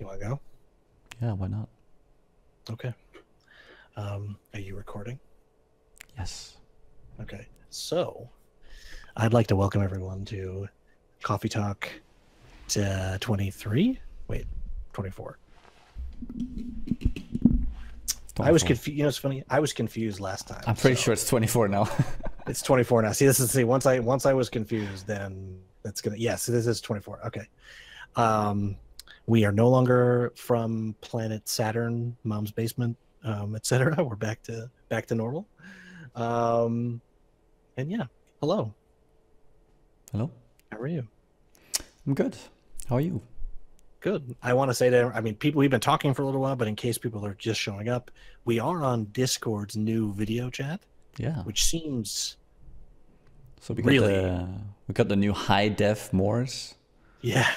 You want to go? Yeah, why not? Okay. Are you recording? Yes. Okay. So, I'd like to welcome everyone to Coffee Talk 23. Wait, 24. I was confused. You know, it's funny. I was confused last time. I'm pretty sure it's 24 now. It's 24 now. See, once I was confused, then that's gonna. Yes, this is 24. Okay. We are no longer from planet Saturn, Mom's basement, etc. We're back to normal. And yeah, hello. Hello. How are you? I'm good. How are you? Good. I want to say that, I mean, people, we've been talking for a little while, but in case people are just showing up, we are on Discord's new video chat. Yeah. Which seems so we got the new high def Moors. Yeah.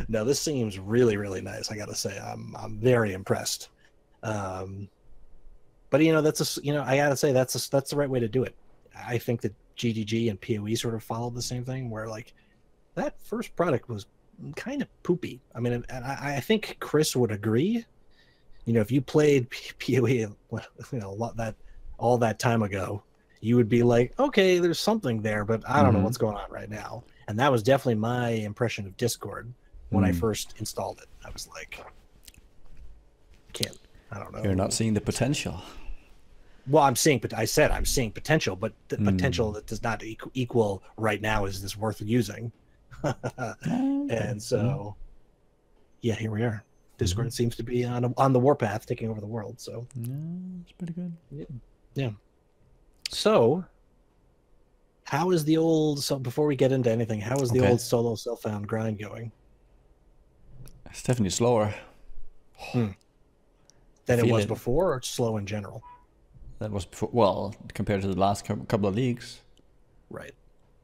No, this seems really, really nice. I gotta say, I'm very impressed. But you know, I gotta say that's the right way to do it. I think that GGG and PoE sort of followed the same thing, where like that first product was kind of poopy. I mean, and I think Chris would agree. You know, if you played PoE, you know, all that time ago, you would be like, okay, there's something there, but I don't know what's going on right now. And that was definitely my impression of Discord when I first installed it. I was like, I don't know. You're not seeing the potential. Well, I'm seeing potential, but the potential that does not equal right now is this worth using. And so, yeah, here we are. Discord seems to be on the warpath, taking over the world. So yeah, it's pretty good. Yeah. So, how is the old? So before we get into anything, how is the old solo self-found grind going? It's definitely slower than it was before, or slow in general. That was before, well, compared to the last couple of leagues, right?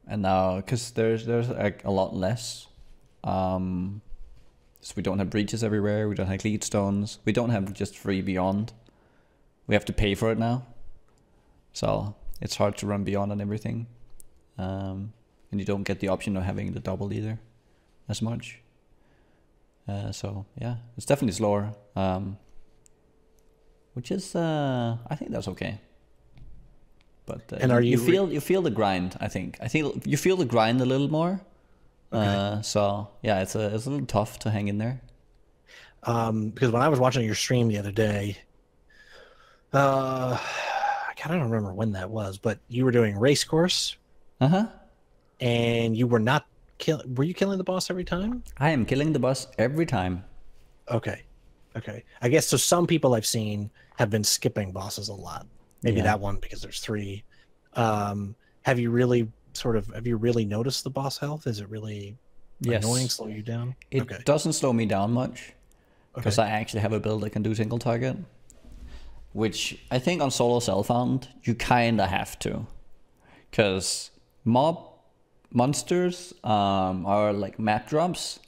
And now, because there's like a lot less. So we don't have breaches everywhere. We don't have lead stones. We don't have just free beyond. We have to pay for it now. So it's hard to run beyond and everything. And you don't get the option of having the double either as much. So yeah, it's definitely slower. Which is I think that's okay. But and are you feel the grind, I think you feel the grind a little more. Okay. So yeah, it's a little tough to hang in there. Because when I was watching your stream the other day, I kind of don't remember when that was, but you were doing race course. And you were not were you killing the boss every time? I am killing the boss every time. Okay. I guess so. Some people I've seen have been skipping bosses a lot. Maybe that one because there's 3. Have you really noticed the boss health? Is it really annoying, slow you down? It doesn't slow me down much because I actually have a build that can do single target, which I think on solo self-found you kind of have to, because monsters are like map drops.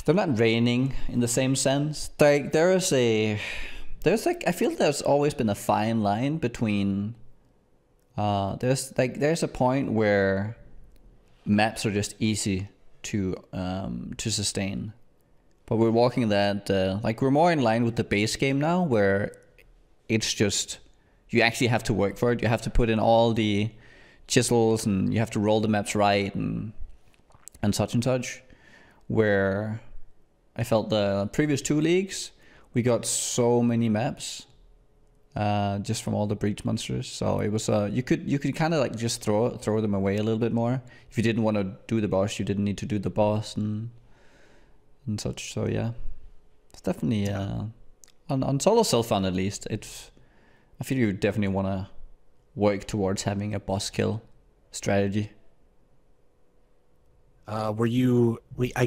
They're not raining in the same sense. Like there's like, I feel there's always been a fine line between there's a point where maps are just easy to sustain, but we're walking that like we're more in line with the base game now, where it's just you actually have to work for it. You have to put in all the chisels and you have to roll the maps right and such and such. Where I felt the previous 2 leagues, we got so many maps just from all the breach monsters. So it was you could kind of like just throw them away a little bit more. If you didn't want to do the boss, you didn't need to do the boss and such. So yeah, it's definitely on solo self-found at least. I feel you definitely want to work towards having a boss kill strategy. I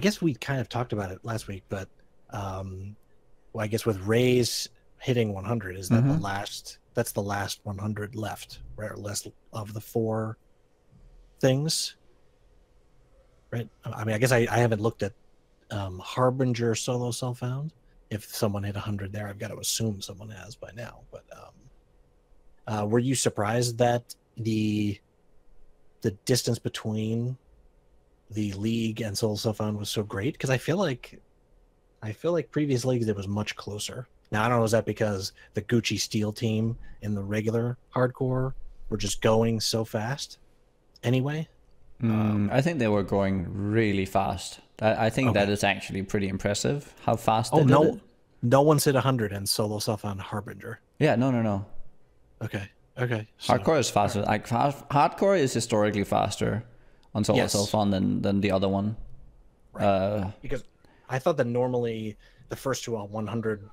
guess we kind of talked about it last week, but I guess with Ray's hitting 100, is that that's the last 100 left, right? Or less of the 4 things, right? I mean, I guess I haven't looked at Harbinger solo self-found. If someone hit 100 there, I've got to assume someone has by now. But were you surprised that the distance between the league and solo self-found was so great? Because I feel like I feel like previous leagues it was much closer. Now I don't know, is that because the Gucci Steel team in the regular hardcore were just going so fast anyway? I think they were going really fast. I think that Okay. is actually pretty impressive how fast Oh they did it. no one's hit 100 in solo stuff on Harbinger. Yeah, no. Okay. Okay. So Hardcore is faster. Like hardcore is historically faster on solo yes, self-on than the other one. right. Because I thought that normally the first two on 100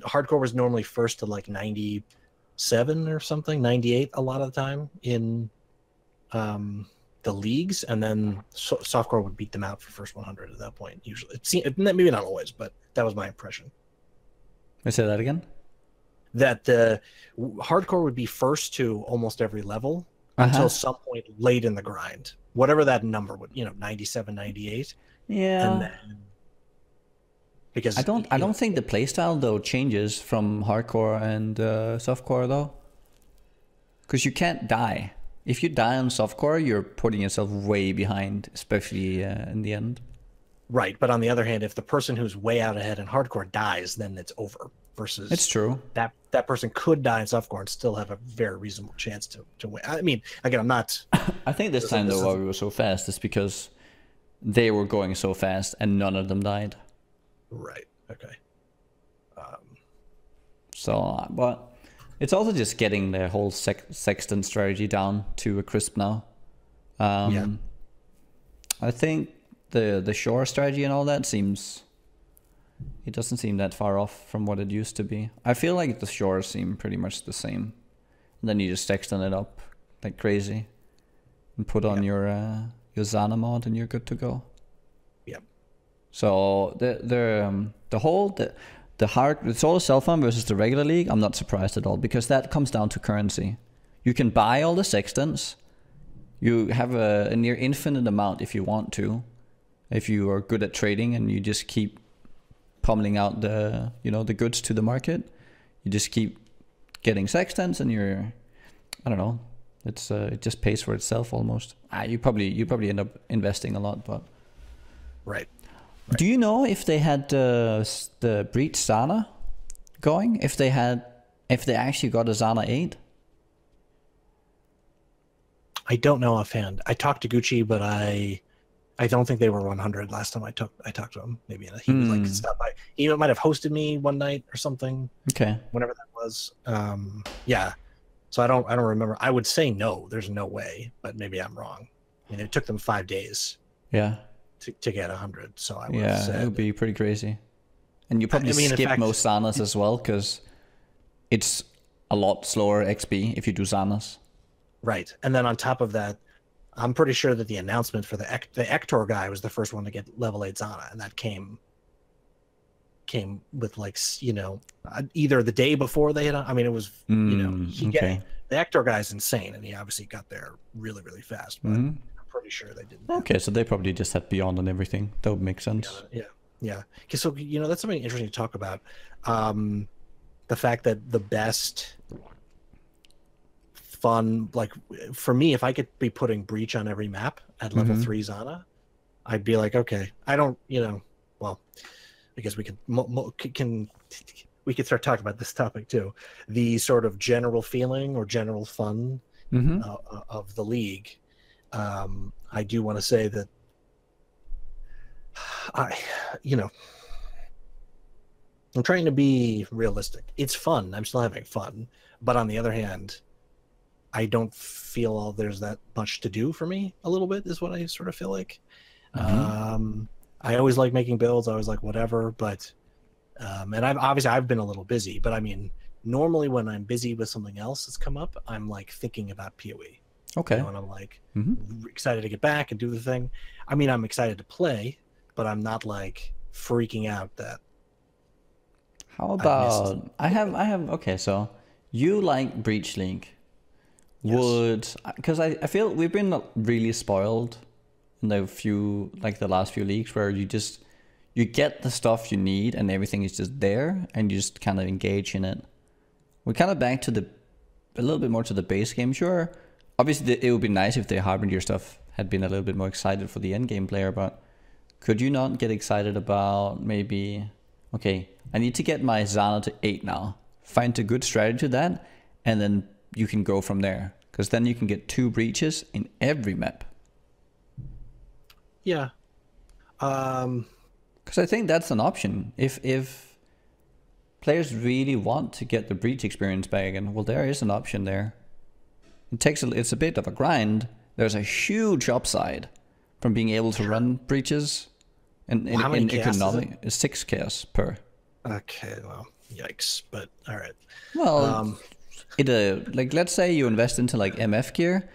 hardcore was normally first to like 97 or something, 98 a lot of the time in the leagues, and then softcore would beat them out for first 100 at that point. Usually, it seemed, maybe not always, but that was my impression. Let me say that again. That hardcore would be first to almost every level until some point late in the grind, whatever that number would, 97, 98. Yeah. And then because I don't think the playstyle though changes from hardcore and softcore though, because you can't die. If you die on softcore, you're putting yourself way behind, especially in the end. Right, but on the other hand, if the person who's way out ahead in hardcore dies, then it's over. Versus it's true that person could die in softcore and still have a very reasonable chance to win. I mean, again, I'm not. I think this time though, why we were so fast is because they were going so fast and none of them died. Right. Okay. So, but it's also just getting the whole Sexton strategy down to a crisp now. Yeah. I think the shore strategy and all that it doesn't seem that far off from what it used to be. I feel like the shores seem pretty much the same. And then you just Sexton it up like crazy and put on your Zana mod and you're good to go. Yeah. So the solo self-on versus the regular league, I'm not surprised at all, because that comes down to currency. You can buy all the Sextons. You have a near infinite amount if you want to. If you are good at trading and you just keep pummeling out the goods to the market, you just keep getting Sextons and I don't know, it just pays for itself almost. You probably end up investing a lot, but right. Do you know if they had the Breach Zana going? If they actually got a Zana 8? I don't know offhand. I talked to Gucci, but I don't think they were 100 last time I talked to him. Maybe he was like, stop by. He might have hosted me one night or something. Okay. Whenever that was. Yeah. So I don't remember. I would say no. There's no way, but maybe I'm wrong. I mean, it took them 5 days. Yeah. To get 100. So I would have said it would be pretty crazy. And you probably skip most Zanas as well, because it's a lot slower XP if you do Zanas. Right. And then on top of that, I'm pretty sure that the announcement for the Ector guy was the first one to get level 8 Zana, and that came with like, either the day before they had. I mean, it was the Ector guy's insane, and he obviously got there really, really fast. But I'm pretty sure they didn't. Okay, so they probably just had Beyond and everything. That would make sense. Yeah. Okay, so that's something interesting to talk about. The fact that the best fun, like for me, if I could be putting Breach on every map at level 3 Zana, I'd be like, okay, I don't, well, I guess we could start talking about this topic too. The sort of general feeling or general fun of the league. I do want to say that I'm trying to be realistic. It's fun. I'm still having fun. But on the other hand, I don't feel there's that much to do for me. A little bit is what I sort of feel like. I always like making builds. I always like whatever. But and I've been a little busy. But I mean, normally when I'm busy with something else that's come up, I'm like thinking about PoE. Okay. And I'm like excited to get back and do the thing. I mean, I'm excited to play, but I'm not like freaking out that. How about I have okay, so you like Breach League. Yes. Because I feel we've been really spoiled in the last few leagues where you get the stuff you need and everything is just there and you just kind of engage in it. We're kind of back to a little bit more to the base game, sure. Obviously, it would be nice if the Harbinger stuff had been a little bit more excited for the end game player, but could you not get excited about maybe okay, I need to get my Zana to 8 now. Find a good strategy to that, and then you can go from there. Because then you can get 2 breaches in every map. Yeah. Because I think that's an option. If players really want to get the breach experience back again, well, there is an option there. It's a bit of a grind. There's a huge upside from being able to run breaches. And How many chaos economic, is 6 chaos per. Okay, well, yikes, but all right. Well, like let's say you invest into like MF gear,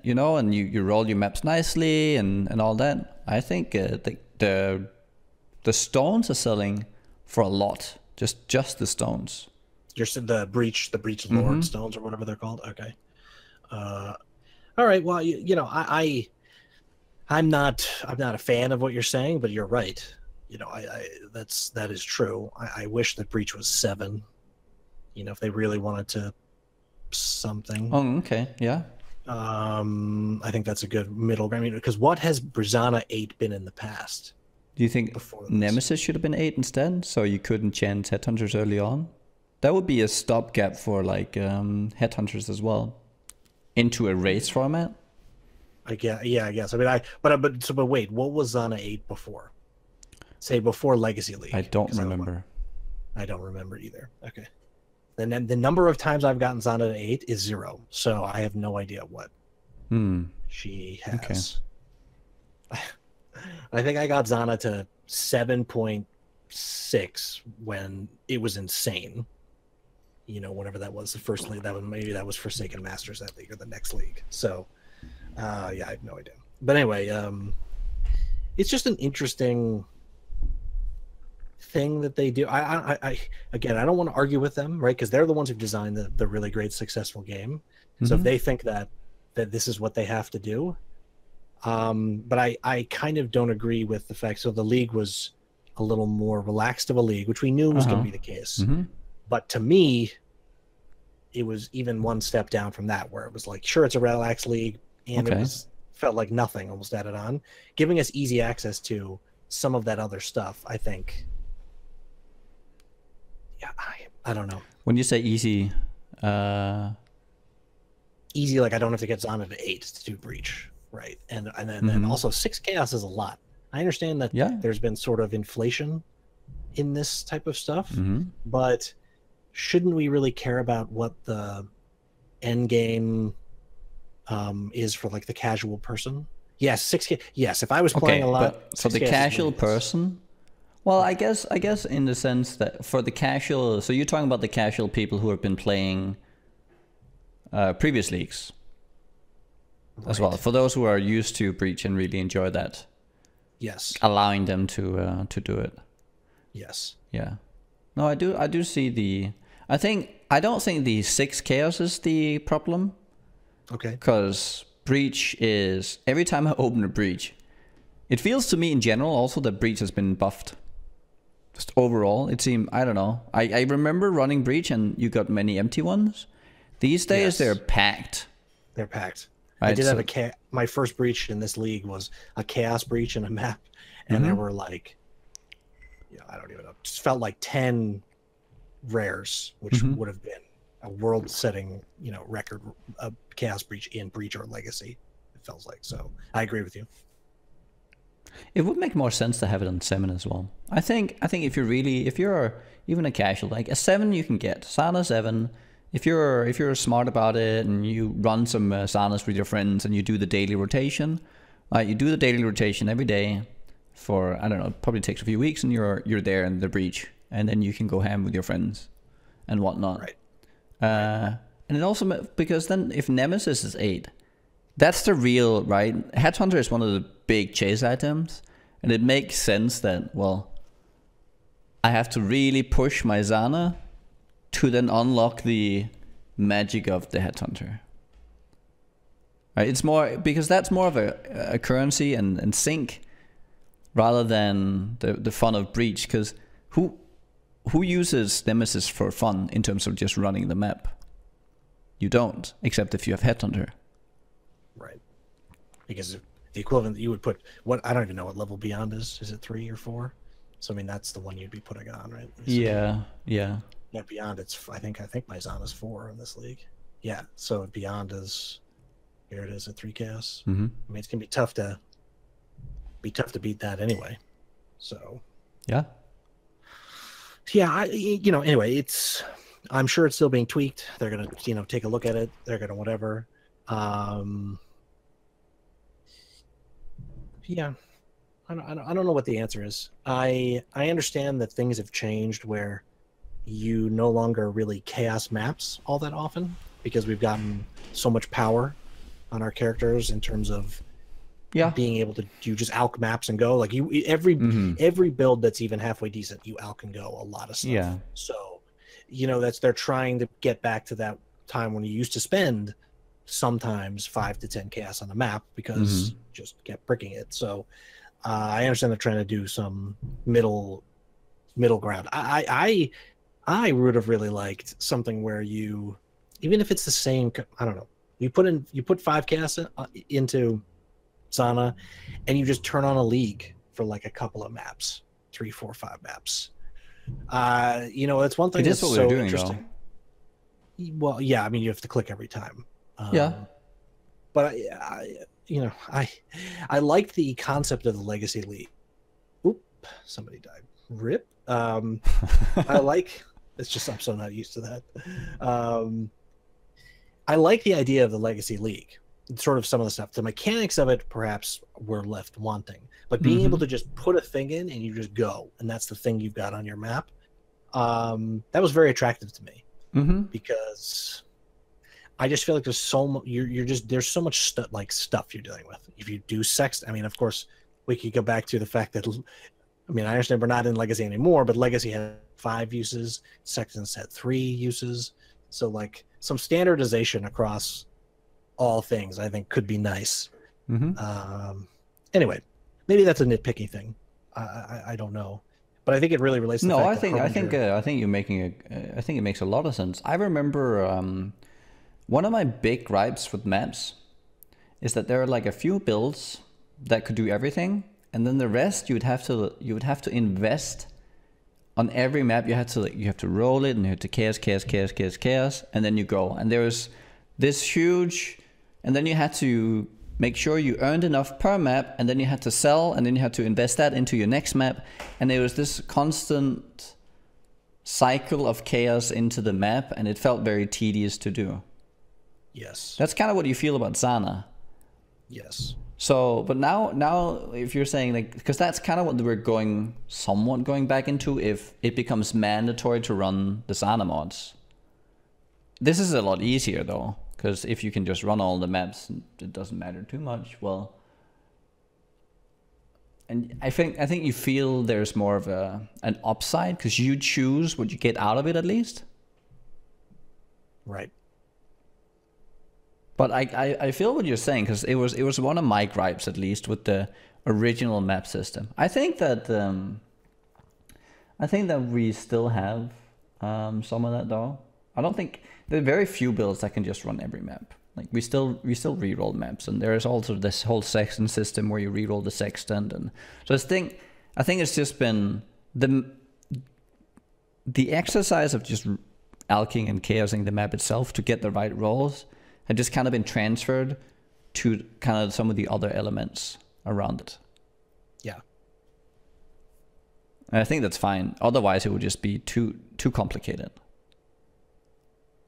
you know, and you roll your maps nicely and all that. I think the stones are selling for a lot. Just the stones. You're the breach lord stones or whatever they're called. Okay. All right. Well, you know, I'm not a fan of what you're saying, but you're right. You know, that is true. I wish that breach was 7. You know, if they really wanted to something. Oh, okay, yeah. I think that's a good middle ground. I mean, because what has Brizana 8 been in the past? Do you think Nemesis should have been 8 instead, so you couldn't chance headhunters early on? That would be a stopgap for like headhunters as well, into a race format. I guess. I mean, but wait, what was Zana 8 before? Say before Legacy League. I don't remember. I don't remember either. Okay. Then the number of times I've gotten Zana to 8 is 0, so I have no idea what she has. Okay. I think I got Zana to 7.6 when it was insane. You know, whenever that was the first league, that was Forsaken Masters, that league, or the next league. So, yeah, I have no idea. But anyway, it's just an interesting thing that they do. I again, I don't want to argue with them, right? Because they're the ones who designed the really great, successful game. So if they think that this is what they have to do, but I kind of don't agree with the fact. So the league was a little more relaxed of a league, which we knew was going to be the case. But to me, it was even one step down from that, where it was like, sure, it's a relaxed league, and it felt like nothing almost added on, giving us easy access to some of that other stuff. I think. Yeah, I don't know. When you say easy, easy, like I don't have to get Zana to 8 to do breach, right? And then also 6 chaos is a lot. I understand that there's been sort of inflation in this type of stuff, but shouldn't we really care about what the end game is for like the casual person? Yes, 6K. Yes, if I was playing a lot, but for the casual person, well, I guess in the sense that for the casual, so you're talking about the casual people who have been playing previous leagues as well. For those who are used to breach and really enjoy that, yes, allowing them to do it. Yes. Yeah. No, I do see the. I don't think the 6 chaos is the problem. Okay. Because breach is, every time I open a breach, it feels to me in general also that breach has been buffed. Just overall, it seemed, I don't know. I remember running breach and you got many empty ones. These days they're packed. They're packed. Right, I did have my first breach in this league was a chaos breach in a map, and there were like, I don't even know, it just felt like 10 rares, which would have been a world-setting, record of chaos breach in breach or legacy. It feels like. So I agree with you. It would make more sense to have it on 7 as well. I think if you're even a casual, like a 7 you can get Sana 7. If you're smart about it and you run some Sanas with your friends and you do the daily rotation, you do the daily rotation every day for, I don't know, probably takes a few weeks, and you're there in the breach, and then you can go ham with your friends and whatnot. Right. And it also, because then if Nemesis is 8, that's the real, right? Headhunter is one of the big chase items, and it makes sense that, well, I have to really push my Zana to then unlock the magic of the Headhunter. Right? It's more, because that's more of a currency and sync rather than the fun of breach, because who uses Nemesis for fun in terms of just running the map? You don't, except if you have Headhunter. Right. Because the equivalent you would put, I don't even know what level beyond is. Is it 3 or 4? So I mean, that's the one you'd be putting on, right? Let me see. Yeah, yeah. Yeah, Beyond. I think my Zon is 4 in this league. Yeah. So Beyond is here. It is at 3 chaos. Mm-hmm. I mean, it's gonna be tough to beat that anyway. So Yeah. yeah, anyway, I'm sure it's still being tweaked. They're gonna take a look at it. They're gonna whatever. Yeah, I don't know what the answer is. I understand that things have changed where you no longer really chaos maps all that often because we've gotten so much power on our characters in terms of Yeah. being able to do just alch maps and go. Like every build that's even halfway decent, you alch and go a lot of stuff. Yeah. So they're trying to get back to that time when you used to spend sometimes 5 to 10 chaos on a map because just kept bricking it. So I understand they're trying to do some middle ground. I would have really liked something where you, even if it's the same, I don't know, you put 5 chaos into Sana and you just turn on a league for like a couple of maps, 3, 4, 5 maps. It's one thing that's what so we're doing, interesting. Well, yeah, I mean, you have to click every time. Yeah. But I like the concept of the Legacy League. Oop, somebody died. Rip. I like. It's just I'm so not used to that. I like the idea of the Legacy League. Sort of some of the stuff. The mechanics of it perhaps were left wanting, but being able to just put a thing in and you just go, and that's the thing you've got on your map. That was very attractive to me because I just feel like there's so much. There's so much stuff you're dealing with. If you do Sexton, I mean, of course, we could go back to the fact that, I mean, I understand we're not in Legacy anymore, but Legacy had 5 uses. Sexton's had 3 uses. So like some standardization across all things, I think, could be nice. Anyway, maybe that's a nitpicky thing. I don't know, but I think it really relates to the fact I think you're making I think it makes a lot of sense. I remember one of my big gripes with maps is that there are like a few builds that could do everything, and then the rest you would have to invest on every map. You have to roll it, and you have to chaos, and then you go. And there was this huge, and then you had to make sure you earned enough per map, and then you had to sell, and then you had to invest that into your next map, and there was this constant cycle of chaos into the map, and it felt very tedious to do. Yes. That's kind of what you feel about Sana. Yes. So, but now, if you're saying like, because that's kind of what we're somewhat going back into, if it becomes mandatory to run the Sana mods. This is a lot easier though, because if you can just run all the maps, it doesn't matter too much. Well, and I think you feel there's more of an upside because you choose what you get out of it at least. Right. But I feel what you're saying, because it was one of my gripes, at least, with the original map system. I think that we still have some of that though. I don't think there are very few builds that can just run every map. Like we still reroll maps, and there is also this whole Sexton system where you reroll the Sexton, and so I think it's just been the exercise of just alching and chaosing the map itself to get the right rolls had just kind of been transferred to kind of some of the other elements around it. Yeah. And I think that's fine. Otherwise, it would just be too complicated.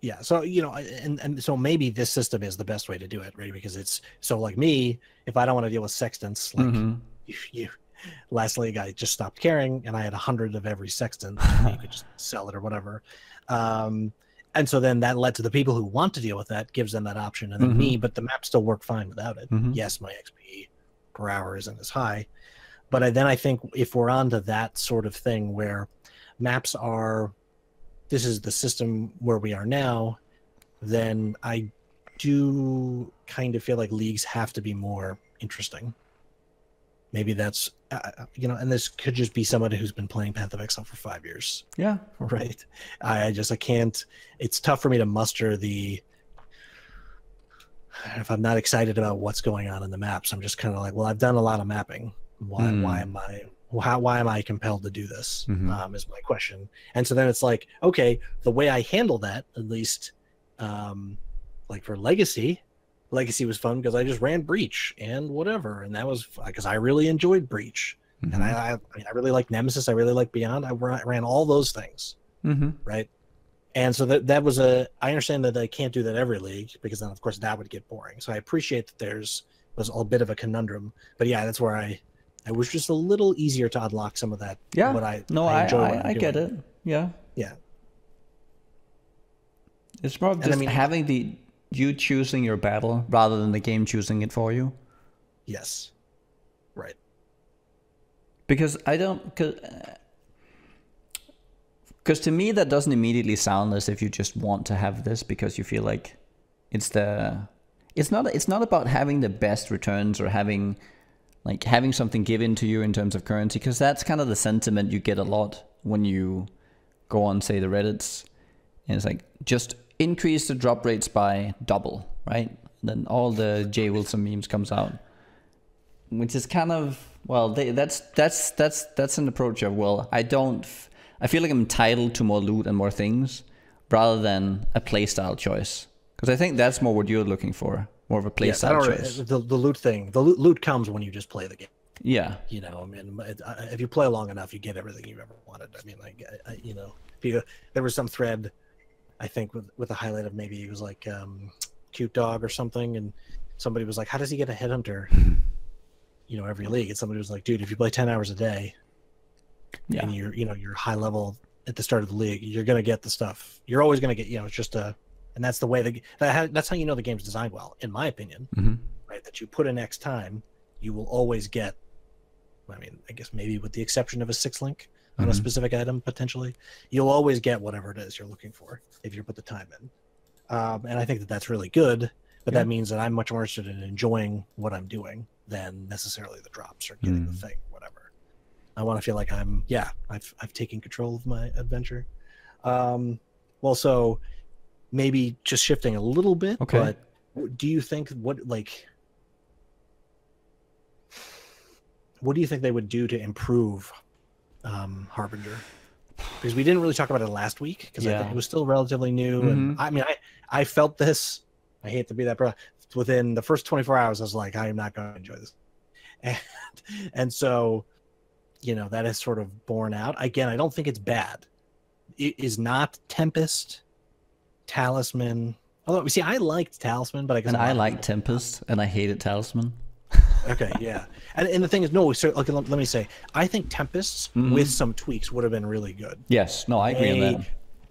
Yeah. So, and so maybe this system is the best way to do it, right? Because it's so like me, if I don't want to deal with Sextants, like you last league, I just stopped caring and I had 100 of every Sextant. You could just sell it or whatever. And so then that led to the people who want to deal with that, gives them that option, and then me, but the maps still work fine without it. Yes, my XP per hour isn't as high, but then I think if we're on to that sort of thing where maps are, this is the system where we are now, then I do kind of feel like leagues have to be more interesting. Maybe that's, and this could just be somebody who's been playing Path of Exile for 5 years. Yeah. Right. I can't, it's tough for me to muster if I'm not excited about what's going on in the maps, I'm just kind of like, well, I've done a lot of mapping. Why am I why am I compelled to do this? Mm-hmm. Is my question. And so then it's like, okay, the way I handle that, at least, like for Legacy was fun because I just ran Breach and whatever, and that was because I really enjoyed Breach, and Mm-hmm. I mean, I really like Nemesis, I really like Beyond. I ran all those things, Mm-hmm. right? And so that was I understand that I can't do that every league because then of course that would get boring. So I appreciate that was a bit of a conundrum, but yeah, that's where I was just a little easier to unlock some of that. Yeah. What I No, enjoy what I'm I get doing. it. Yeah. Yeah, It's more of and I just mean, having you choosing your battle rather than the game choosing it for you. yes, right. Because I don't, because to me that doesn't immediately sound as if you just want to have this because you feel like it's not about having the best returns or having something given to you in terms of currency, because that's kind of the sentiment you get a lot when you go on, say, the Reddits, and it's like, just increase the drop rates by double, right? Then all the Jay Wilson memes comes out, which is kind of, well, that's an approach of, well, I feel like I'm entitled to more loot and more things rather than a playstyle choice, because I think that's more what you're looking for, more of a playstyle choice. The loot thing, the loot comes when you just play the game. Yeah. You know, I mean, if you play long enough, you get everything you've ever wanted. I mean, like, you know, there was some thread, I think, with a highlight of maybe it was like Cute Dog or something, and somebody was like, "How does he get a headhunter?" You know, every league, and somebody was like, "Dude, if you play 10 hours a day, Yeah. and you're high level at the start of the league, you're gonna get the stuff. You're always gonna get, you know, it's just and that's the way that's how you know the game's designed well, in my opinion, right? That you put in X time, you will always get. I mean, I guess maybe with the exception of a 6-link on a specific item, potentially, you'll always get whatever it is you're looking for if you put the time in. And I think that that's really good, but that means that I'm much more interested in enjoying what I'm doing than necessarily the drops or getting the thing, whatever. I want to feel like I've taken control of my adventure. Well, so maybe just shifting a little bit, but do you think what do you think they would do to improve Harbinger? Because we didn't really talk about it last week because I think it was still relatively new. And I mean, I felt this. I hate to be that person. Within the first 24 hours, I was like, I am not going to enjoy this. And so, you know, that is sort of borne out. Again, I don't think it's bad. It is not Tempest, Talisman. Although, see, I liked Talisman, but I liked Tempest, and I hated Talisman. Okay, yeah, and the thing is, no. So, okay, let me say, I think Tempests with some tweaks would have been really good. Yes, no, I agree on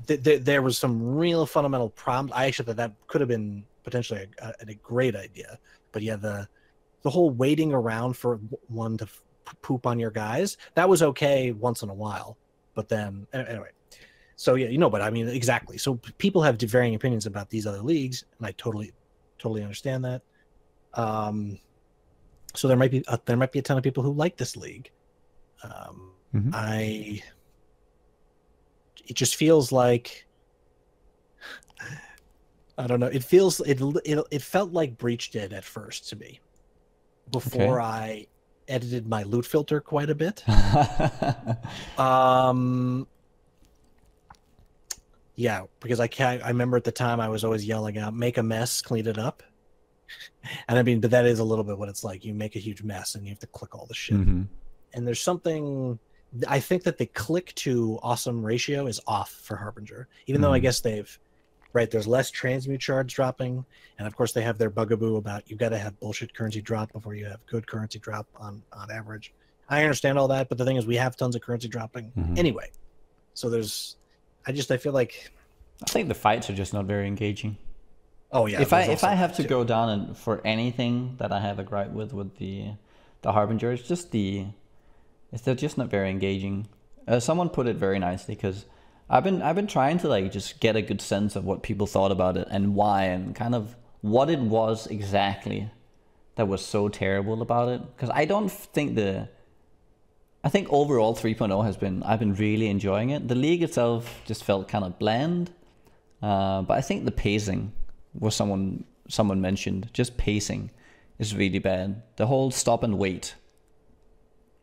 that. There was some real fundamental problems. I actually thought that could have been potentially a great idea, but yeah, the whole waiting around for one to poop on your guys, that was okay once in a while, but then anyway. So yeah, you know, but I mean, exactly. So people have varying opinions about these other leagues, and I totally understand that. So there might be a ton of people who like this league. It just feels like, I don't know. It felt like Breach did at first to me before I edited my loot filter quite a bit. Yeah, because I remember at the time I was always yelling out, "Make a mess, clean it up." And I mean, but that is a little bit what it's like. You make a huge mess and you have to click all the shit. And there's something, I think that the click to awesome ratio is off for Harbinger, even though I guess there's less transmute shards dropping. And of course they have their bugaboo about you've got to have bullshit currency drop before you have good currency drop on average. I understand all that, but the thing is we have tons of currency dropping anyway. So I feel like, I think the fights are just not very engaging. Oh yeah. If I have to go down and for anything that I have a gripe with the Harbinger, they're just not very engaging. Someone put it very nicely, because I've been trying to like just get a good sense of what people thought about it and why, and kind of what it was exactly that was so terrible about it. Because I think overall 3.0 I've been really enjoying it. The league itself just felt kind of bland, but I think the pacing was someone mentioned. Just pacing is really bad. The whole stop and wait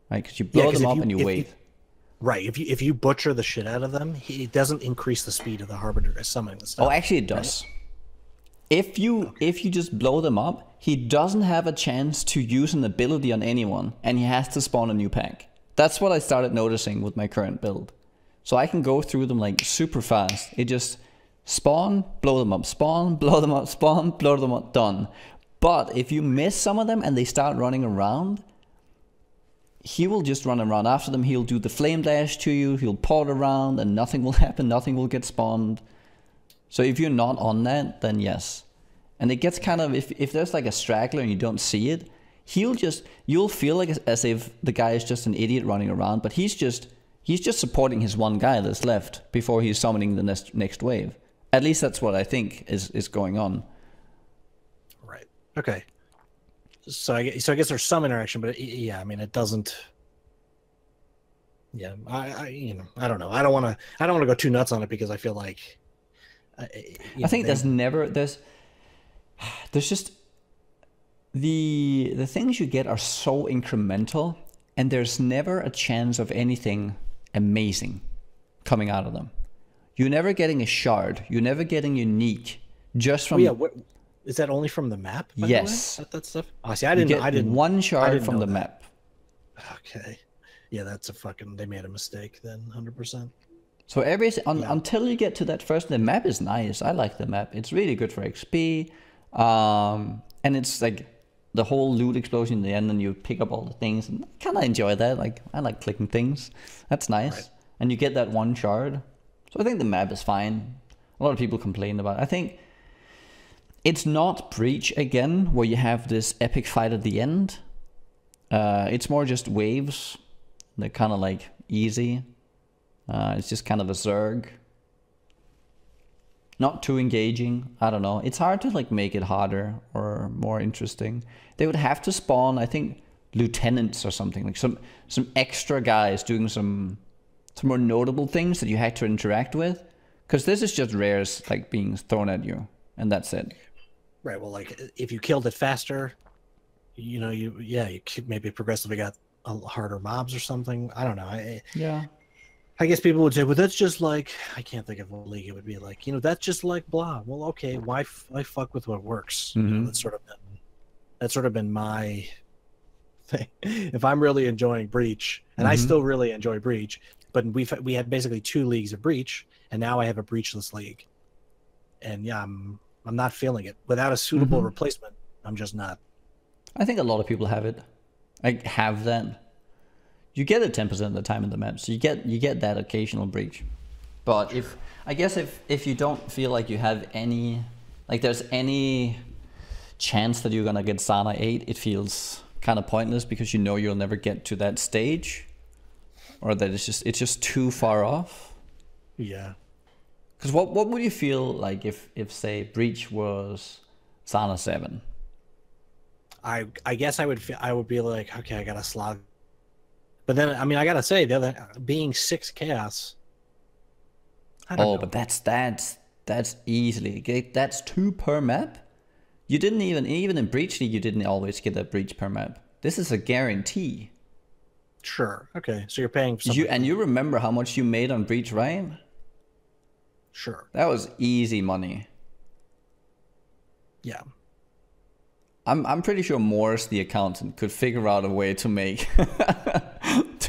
right? Because you blow 'cause them if up you and you if wave. right, if you butcher the shit out of them, it doesn't increase the speed of the harbinger guy summoning the stuff. Oh, actually, it right? does. If you just blow them up, he doesn't have a chance to use an ability on anyone, and he has to spawn a new pack. That's what I started noticing with my current build. So I can go through them like super fast. It just spawn, blow them up, spawn, blow them up, spawn, blow them up, done. But if you miss some of them and they start running around, he will just run around after them. He'll do the flame dash to you, he'll port around, and nothing will happen, nothing will get spawned. So if you're not on that, then yes. And it gets kind of, if there's like a straggler and you don't see it, you'll feel like as if the guy is just an idiot running around, but he's just supporting his one guy that's left before he's summoning the next wave. At least that's what I think is going on. Right. Okay. So I guess there's some interaction, but yeah, I mean, it doesn't. Yeah, I don't know. I don't want to go too nuts on it because I feel like. I think there's just the things you get are so incremental, and there's never a chance of anything amazing coming out of them. You're never getting a shard. You're never getting unique. Just from is that only from the map? By yes, the way? That stuff. Oh, see, I didn't. One shard from the map. Okay, yeah, that's a fucking. They made a mistake then, 100%. So until you get to that first, the map is nice. I like the map. It's really good for XP, and it's like the whole loot explosion in the end, and you pick up all the things. And I kind of enjoy that. Like I like clicking things. That's nice. Right. And you get that one shard. So I think the map is fine. A lot of people complain about it. I think it's not Breach again, where you have this epic fight at the end. It's more just waves. They're kind of like easy. It's just kind of a Zerg. Not too engaging. I don't know. It's hard to like make it harder or more interesting. They would have to spawn, I think, lieutenants or something, like some extra guys doing some more notable things that you had to interact with. Because this is just rares like being thrown at you, and that's it. Right. Well, like if you killed it faster, you maybe progressively got harder mobs or something. I don't know. I guess people would say, well, that's just like, I can't think of what league it would be like. That's just like blah. Well, okay, why fuck with what works? Mm-hmm. That's sort of been my thing. If I'm really enjoying Breach, and I still really enjoy Breach, but we had basically 2 leagues of Breach, and now I have a Breachless league, and yeah, I'm not feeling it. Without a suitable replacement, I'm just not. I think a lot of people have it. I have that. You get it 10% of the time in the map, so you get that occasional Breach. But if you don't feel like you have any, like there's any chance that you're gonna get Sana 8, it feels kind of pointless because you know you'll never get to that stage, or that it's just too far off. Yeah. Because what would you feel like if say Breach was Sana 7? I guess I would be like, okay, I gotta slog. But then, I mean, I gotta say, being 6 chaos. I don't know. But that's easily, that's 2 per map. You didn't even in Breach League, you didn't always get a Breach per map. This is a guarantee. Sure. Okay. So you're paying. You remember how much you made on Breach, right? Sure. That was easy money. Yeah. I'm pretty sure Morris, the accountant, could figure out a way to make.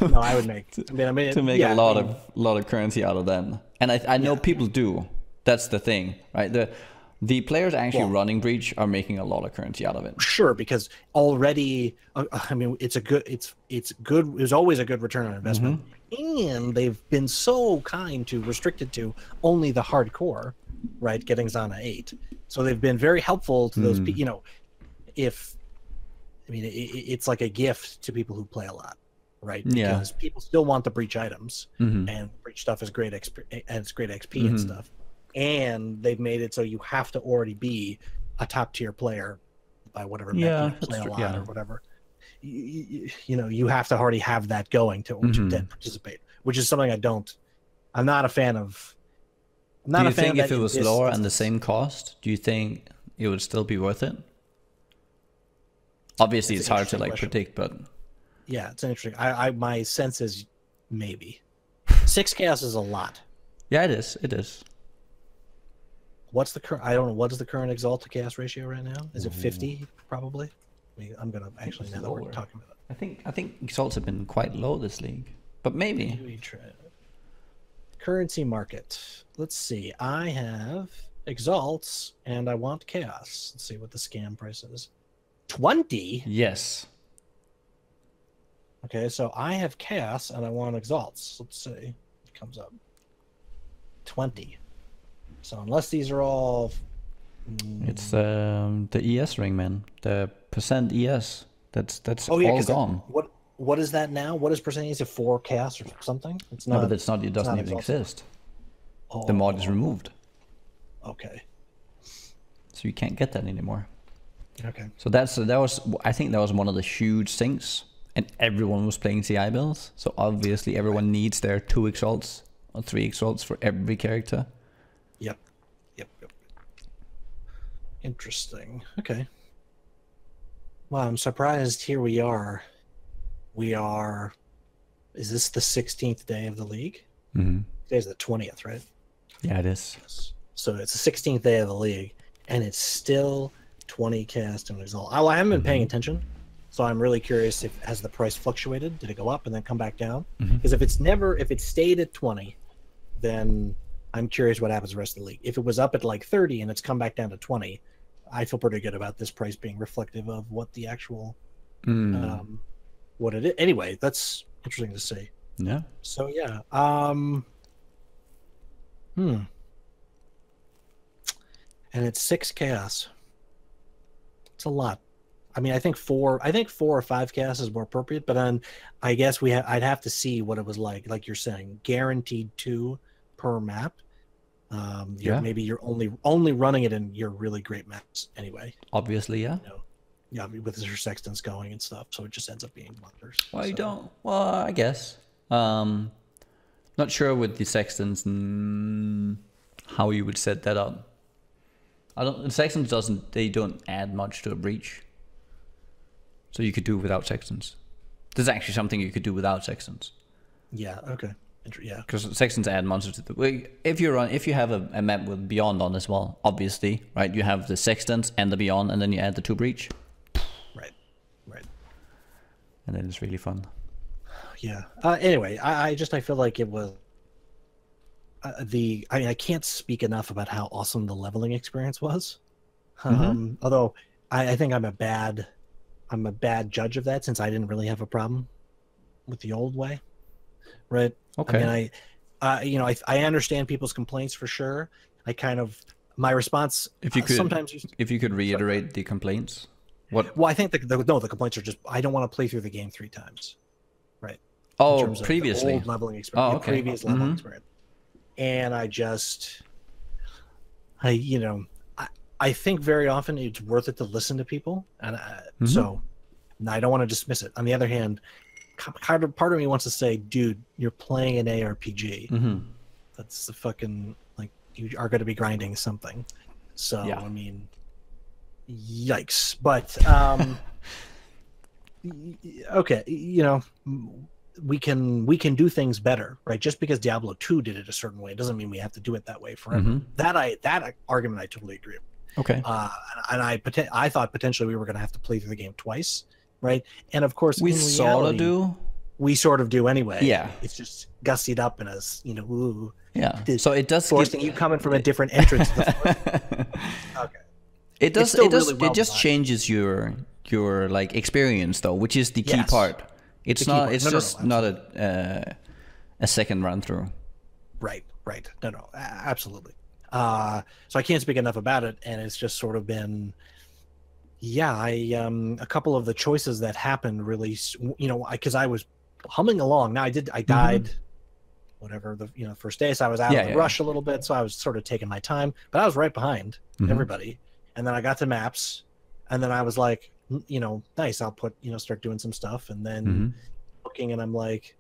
No, I would make. I mean, to make a lot of currency out of them, and I know people do. That's the thing, right? The players actually running Breach are making a lot of currency out of it. Sure, because already, I mean, it's good. It's always a good return on investment, and they've been so kind to restrict it to only the hardcore, right? Getting Zana 8, so they've been very helpful to those people. It's like a gift to people who play a lot, right? Because people still want the Breach items, and Breach stuff is great XP, and it's great XP and stuff. And they've made it so you have to already be a top tier player by whatever mech you play a lot or whatever. You have to already have that going to then participate, which is something I'm not a fan of. Do you think if it was lower and the same cost, do you think it would still be worth it? Obviously, it's hard to predict, but Yeah, it's interesting. My sense is maybe 6 chaos is a lot. Yeah, it is. It is. What's the current? I don't know. What is the current exalt to chaos ratio right now? Is it 50? Probably. I mean, I'm gonna actually now that we're talking about it. I think exalts have been quite low this league, but maybe. We try currency market. Let's see. I have exalts and I want chaos. Let's see what the scam price is. 20. Yes. Okay, so I have chaos and I want exalts. Let's see. It comes up. 20. So unless these are all It's the ES ring, man. The percent ES. That's oh yeah, all gone. What is that now? What is percentage? Is it 4 chaos or something? It's not. No, but it's not. It doesn't even exist. Oh. The mod is removed. Okay. So you can't get that anymore. Okay. So I think that was one of the huge things, and everyone was playing CI builds. So obviously everyone needs their 2 exalts or 3 exalts for every character. Yep. Interesting. Okay. Well, I'm surprised. Here we are. Is this the 16th day of the league? Mm-hmm. Today's the 20th, right? Yeah, it is. So it's the 16th day of the league, and it's still 20 cast and exalt. I haven't been paying attention, so I'm really curious if has the price fluctuated? Did it go up and then come back down? Because if it stayed at 20, then I'm curious what happens the rest of the league. If it was up at like 30 and it's come back down to 20, I feel pretty good about this price being reflective of what the actual what it is. Anyway, that's interesting to see. Yeah. So yeah. And it's 6 chaos. It's a lot. I mean, I think 4 or 5 chaos is more appropriate, but then I guess I'd have to see what it was like you're saying, guaranteed 2 per map. Maybe you're only running it in your really great maps anyway. Obviously, yeah. Yeah, with your Sextons going and stuff, so it just ends up being blunders. Well, you don't. Well, I guess. Not sure with the Sextons how you would set that up. The Sextons don't add much to a breach, so you could do without Sextons. There's actually something you could do without Sextons. Yeah. Okay. Yeah. Because Sextons add monsters to the. If you have a map with Beyond on as well, obviously, right? You have the Sextons and the Beyond, and then you add the 2 breach. Right. And then it's really fun. Yeah. Anyway, I feel like it was I can't speak enough about how awesome the leveling experience was. Although I think I'm a bad judge of that, since I didn't really have a problem with the old way. Right. Okay. I mean, I understand people's complaints for sure. My response, if you could reiterate the complaints. What? Well, I think the complaints are just I don't want to play through the game 3 times. Right. Oh, previously. Old leveling experience. Oh, okay. Previous leveling experience. And I think very often it's worth it to listen to people, and so I don't want to dismiss it. On the other hand, part of me wants to say, dude, you're playing an ARPG. That's the fucking, like, you are going to be grinding something. So yeah. I mean, yikes. But okay, we can do things better, right? Just because Diablo 2 did it a certain way doesn't mean we have to do it that way forever. That argument I totally agree with. Okay. And I thought potentially we were going to have to play through the game twice, right? And of course, we sort of do. We sort of do anyway. Yeah. It's just gussied up in us, ooh. Yeah. So it does forcing you coming from a different entrance. Okay. It does. It just changes your like experience though, which is the key part. It's not. It's just not a second run through. Right. No, absolutely. So I can't speak enough about it, and it's just sort of been, a couple of the choices that happened really, because I was humming along. Now I died, whatever the first day, so I was out of the rush a little bit, so I was sort of taking my time, but I was right behind everybody, and then I got to maps, and then I was like, nice, I'll put start doing some stuff, and then looking, and I'm like,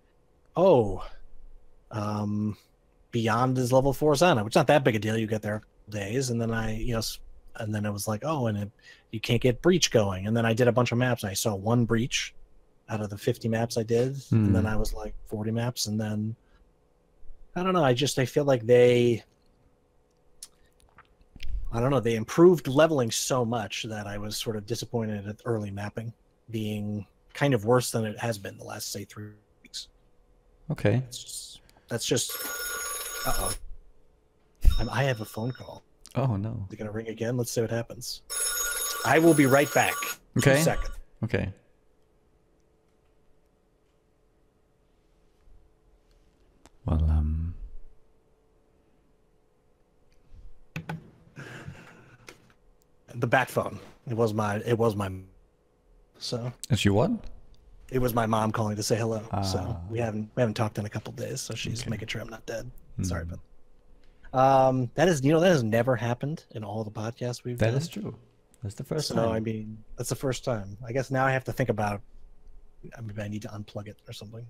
Beyond is level 4 Zana, which is not that big a deal. You get there days, and then and then it was like, you can't get breach going, and then I did a bunch of maps, and I saw 1 breach, out of the 50 maps I did, and then I was like 40 maps, and then I don't know. I feel like they improved leveling so much that I was sort of disappointed at early mapping being kind of worse than it has been the last, say, 3 weeks. Okay. That's just. Uh-oh. I have a phone call. Oh, no. Is it going to ring again? Let's see what happens. I will be right back. Okay. 2 seconds. Okay. Well, The bat phone. It was my. So. It's your what? It was my mom calling to say hello. So we haven't talked in a couple of days. So she's making sure I'm not dead. Sorry, but that has never happened in all the podcasts we've done. That is true. That's the first time. So I mean, that's the first time. I guess now I have to think about. Maybe I need to unplug it or something.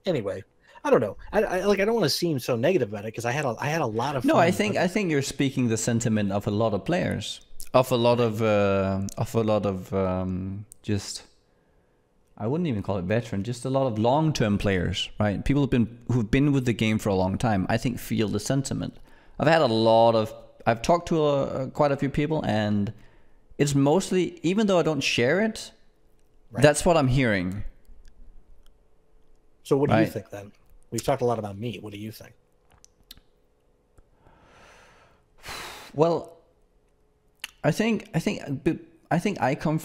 Anyway, I don't know. I don't want to seem so negative about it because I had a lot of fun. No, I think you're speaking the sentiment of a lot of players, of a lot of just. I wouldn't even call it veteran, just a lot of long-term players, right? People who've been with the game for a long time, I think feel the sentiment. I've talked to quite a few people, and it's mostly, even though I don't share it, right, that's what I'm hearing. So what do you think then? We've talked a lot about me. What do you think? Well, I think I come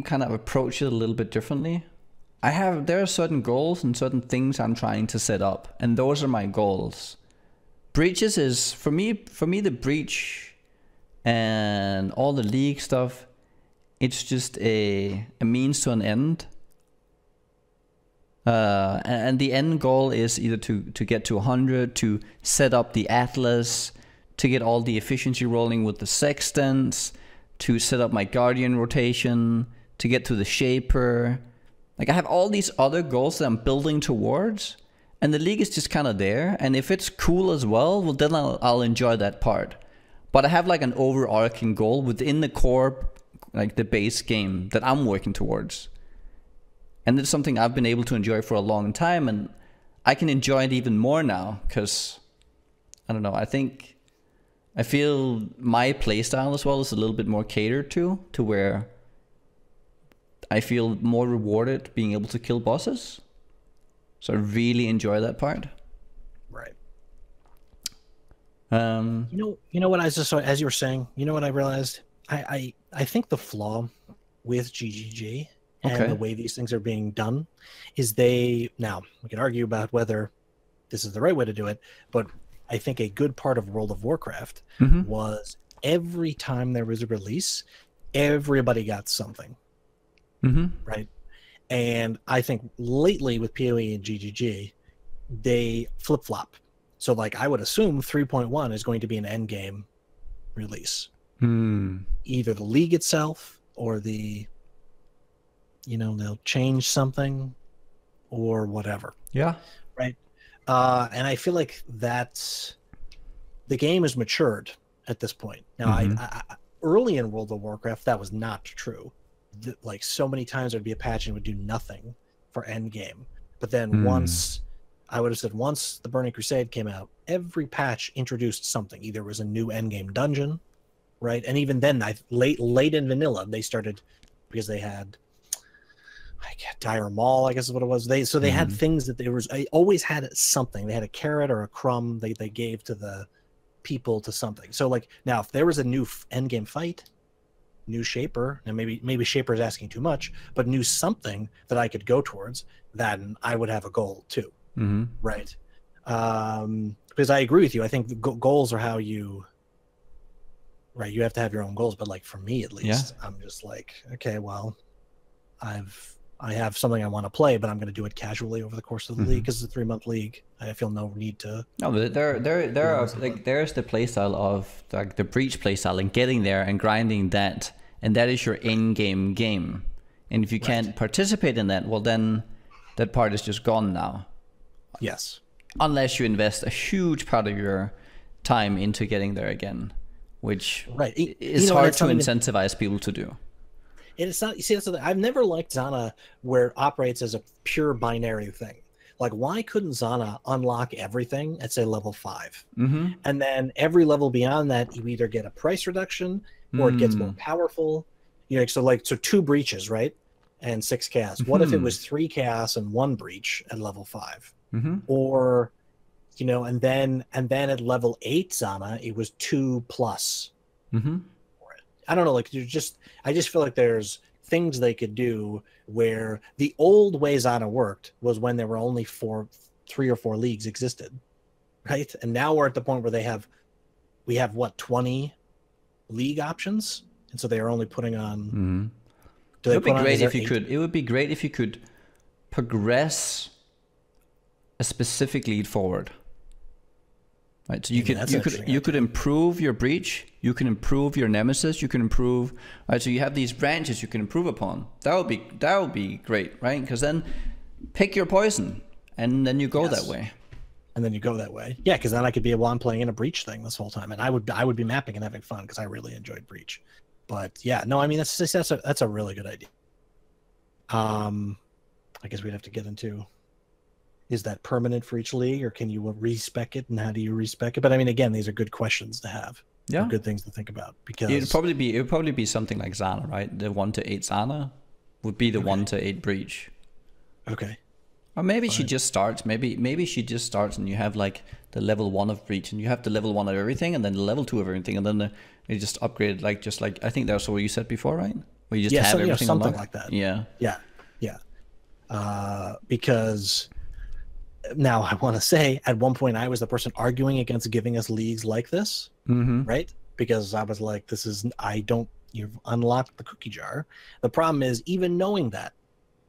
kind of approach it a little bit differently. There are certain goals and certain things I'm trying to set up, and those are my goals. Breaches is for me the breach and all the league stuff. It's just a means to an end. And the end goal is either to get to 100, to set up the Atlas, to get all the efficiency rolling with the Sextons, to set up my Guardian rotation, to get to the Shaper. Like I have all these other goals that I'm building towards, and the league is just kind of there. And if it's cool as well, then I'll enjoy that part. But I have like an overarching goal within the core, like the base game that I'm working towards. And it's something I've been able to enjoy for a long time, and I can enjoy it even more now because, I don't know, I feel my playstyle as well is a little bit more catered to where I feel more rewarded being able to kill bosses. So I really enjoy that part. Right. You know what I just saw as you were saying, you know what I realized? I think the flaw with GGG and the way these things are being done is now we can argue about whether this is the right way to do it, but I think a good part of World of Warcraft was every time there was a release, everybody got something, right? And I think lately with PoE and GGG, they flip-flop. So like I would assume 3.1 is going to be an endgame release. Either the league itself or they'll change something or whatever. Yeah. Right. And I feel like the game has matured at this point. Now, I early in World of Warcraft, that was not true. Like so many times there'd be a patch and would do nothing for endgame. But then once the Burning Crusade came out, every patch introduced something. Either it was a new endgame dungeon, right? And even then, late in vanilla, they started because they had Dire Maul, I guess is what it was. They had things that I always had something. They had a carrot or a crumb they gave to the people to something. So like now, if there was a new endgame fight, new Shaper, and maybe Shaper is asking too much, but new something that I could go towards, then I would have a goal too, right? Because I agree with you. I think the goals are how you. Right, you have to have your own goals, but like for me at least, I'm just like, okay, well, I have something I want to play, but I'm going to do it casually over the course of the league because it's a 3-month league. I feel no need to. No, but there are like there's the playstyle of like the breach playstyle and getting there and grinding that, and that is your in-game game. And if you can't participate in that, well then that part is just gone now. Yes. Unless you invest a huge part of your time into getting there again, which is hard to incentivize people to do. it's not. You see, that's the thing. I've never liked Zana where it operates as a pure binary thing. Like, why couldn't Zana unlock everything at say level 5, and then every level beyond that, you either get a price reduction or it gets more powerful. You know, so 2 breaches, right, and 6 chaos. What if it was 3 chaos and 1 breach at level 5, or you know, and then at level 8 Zana, it was 2 plus. I don't know, like I just feel like there's things they could do where the old way Zana worked was when there were only 3 or 4 leagues existed, right? And now we're at the point where we have what, 20 league options, and so they are only putting on. It would be great if you could. It would be great if you could progress a specific lead forward. Right, so you could improve your breach, you can improve your nemesis, you can improve. Right, so you have these branches you can improve upon. That would be great, right? Because then pick your poison, and then you go that way. And then you go that way, yeah. Because then I could be I'm playing in a breach thing this whole time, and I would be mapping and having fun because I really enjoyed breach. But yeah, no, I mean that's a really good idea. I guess we'd have to get into. Is that permanent for each league, or can you respec it, and how do you respec it? But I mean, again, these are good questions to have. Yeah, good things to think about, because it would probably be something like Zana, right? The 1 to 8 Zana would be the 1 to 8 breach. Okay. Or maybe she just starts. Maybe she just starts, and you have like the level 1 of breach, and you have the level 1 of everything, and then the level 2 of everything, and then you just upgrade just like I think that's what you said before, right? Where you just have everything something unlocked. Like that. Yeah. Because. Now, I want to say, at one point, I was the person arguing against giving us leagues like this, right? Because I was like, you've unlocked the cookie jar. The problem is, even knowing that,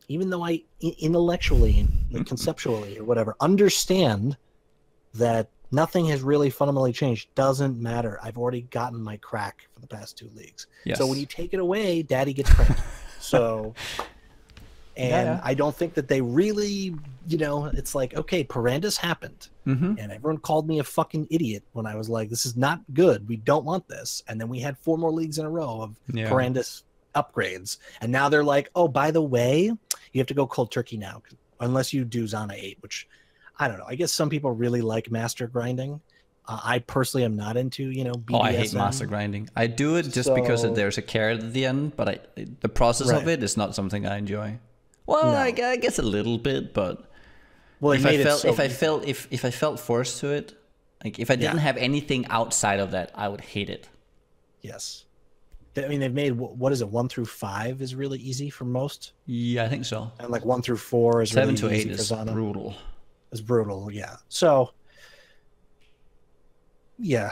even though I intellectually, conceptually, or whatever, understand that nothing has really fundamentally changed, doesn't matter. I've already gotten my crack for the past 2 leagues. Yes. So when you take it away, daddy gets cracked. So... And I don't think that they really, it's like, okay, Parandus happened. And everyone called me a fucking idiot when I was like, this is not good. We don't want this. And then we had 4 more leagues in a row of Parandus upgrades. And now they're like, oh, by the way, you have to go cold turkey now, unless you do Zana 8, which, I don't know. I guess some people really like master grinding. I personally am not into, BDSM. Oh, I hate master grinding. I do it just because there's a carrot at the end, but the process of it is not something I enjoy. Well, no. I guess a little bit, but if I felt forced to it, like if I didn't have anything outside of that, I would hate it. Yes, I mean they've made what is it 1 through 5 is really easy for most. Yeah, I think so. And like 1 through 4 is 7 really to 8 easy is brutal. It's brutal, yeah. So yeah.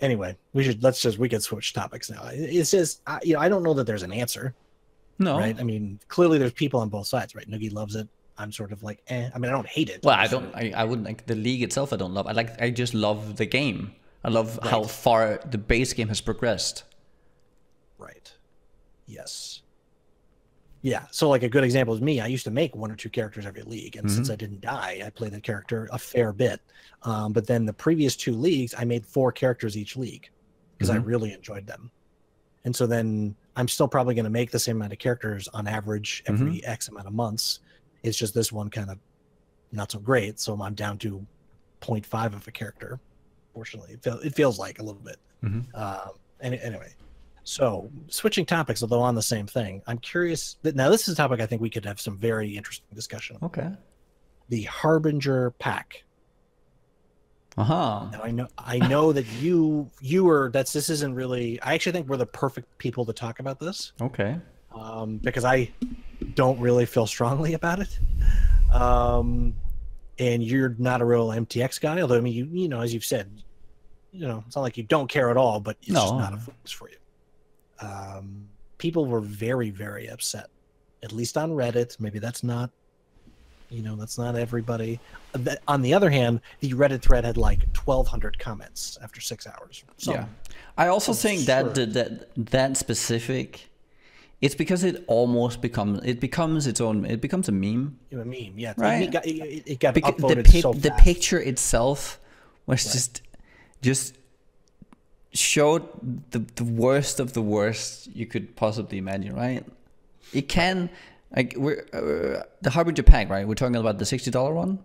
Anyway, we could switch topics now. It's just I don't know that there's an answer. No, right? I mean, clearly there's people on both sides, right? Noogie loves it. I'm sort of like, I mean, I don't hate it. Well, I wouldn't like the league itself. I don't love. I just love the game. I love how far the base game has progressed. Right. Yes. Yeah. So like a good example is me. I used to make 1 or 2 characters every league, and since I didn't die, I played the character a fair bit. But then the previous 2 leagues, I made 4 characters each league because I really enjoyed them. And so then I'm still probably going to make the same amount of characters on average every X amount of months. It's just this one kind of not so great, so I'm down to 0.5 of a character. Fortunately, it feels like a little bit. Anyway. So, switching topics, although on the same thing, I'm curious. Now, this is a topic I think we could have some very interesting discussion. Okay. The Harbinger pack. Now, I know that you were. This isn't really. I actually think we're the perfect people to talk about this. Okay. Because I don't really feel strongly about it. And you're not a real MTX guy, although I mean, you know, as you've said, it's not like you don't care at all, but it's just not a focus for you. People were very, very upset, at least on Reddit. Maybe that's not, that's not everybody. On the other hand, the Reddit thread had like 1,200 comments after 6 hours. So, yeah, I also think that specific, it's because it almost becomes a meme. A meme, yeah. Right. It got upvoted so fast. The picture itself was just showed the worst of the worst you could possibly imagine, right? It can, like, we're the Harbinger pack, right? We're talking about the $60 one.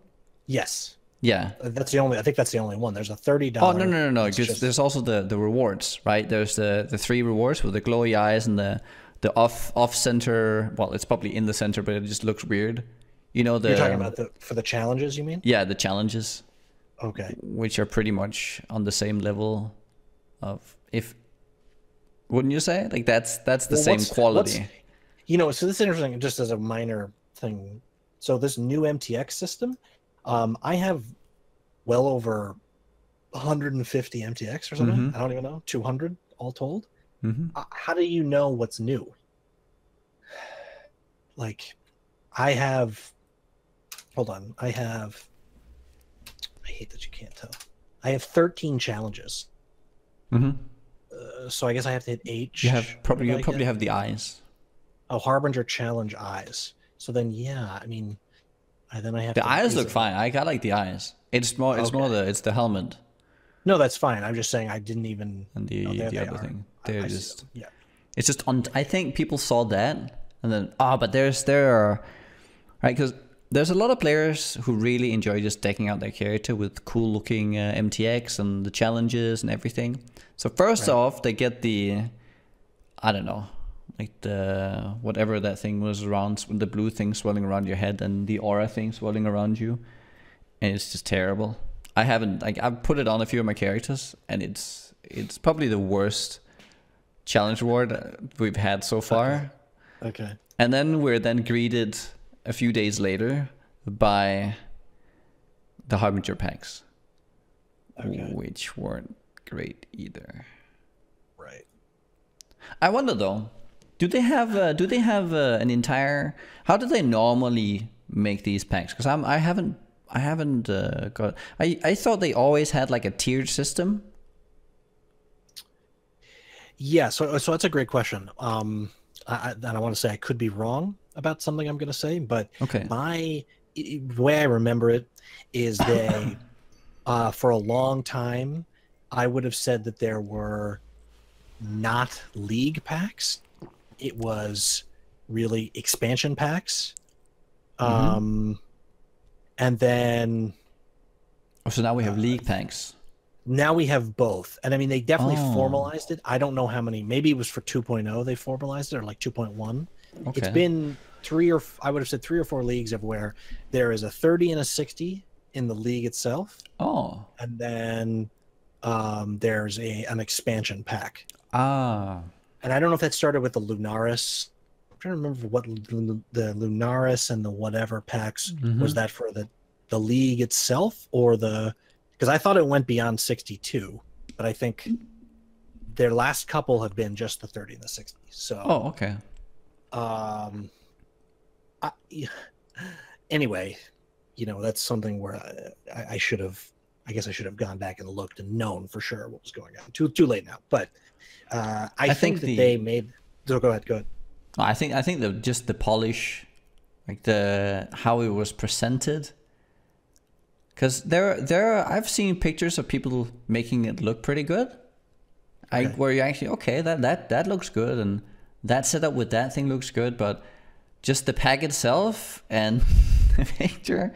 Yes. Yeah. That's the only. I think that's the only one. There's a $30. Oh no! Because there's also the rewards, right? There's the 3 rewards with the glowy eyes and the off center. Well, it's probably in the center, but it just looks weird. You know, you're talking about for the challenges, you mean? Yeah, the challenges. Okay. Which are pretty much on the same level of, if, wouldn't you say? Like that's the same quality. You know, so this is interesting. Just as a minor thing, so this new MTX system, I have well over 150 MTX or something. I don't even know, 200 all told. How do you know what's new? Like, I have. Hold on, I hate that you can't tell. I have 13 challenges. So I guess I have to hit H. You probably have the eyes. Oh, Harbinger challenge eyes. So then, yeah, I mean, then I have the eyes look fine. I like the eyes. It's more the helmet. No, that's fine. I'm just saying I didn't even. And the other thing, they're just yeah. It's just on. I think people saw that and then but there are, right, because there's a lot of players who really enjoy just decking out their character with cool looking MTX and the challenges and everything. So first off, they get the, I don't know, like the whatever that thing was around, the blue thing swirling around your head and the aura thing swirling around you, and it's just terrible. I've put it on a few of my characters, and it's probably the worst challenge reward we've had so far. Okay. And then we're greeted a few days later by the Harbinger packs, which weren't great either. Right. I wonder though, do they have an entire? How do they normally make these packs? Because I haven't got. I thought they always had like a tiered system. Yeah. So that's a great question. And I want to say I could be wrong about something I'm going to say, but the way I remember it is they, for a long time, I would have said that there were not league packs. It was really expansion packs. And then... So now we have league packs. Now we have both. And I mean, they definitely formalized it. I don't know how many. Maybe it was for 2.0 they formalized it, or like 2.1. It's been I would have said 3 or 4 leagues of where there is a 30 and a 60 in the league itself. Oh. And then there's an expansion pack. And I don't know if that started with the Lunaris. I'm trying to remember what the Lunaris and the whatever packs was that for the league itself, or because I thought it went beyond 62, but I think their last couple have been just the 30 and the 60. So anyway, you know, that's something where I should have, I guess I should have gone back and looked and known for sure what was going on. Too late now, but I think that they made. So go ahead. I think just the polish, like how it was presented. Because I've seen pictures of people making it look pretty good. Where you actually that looks good, and that setup with that thing looks good, but just the pack itself and the picture,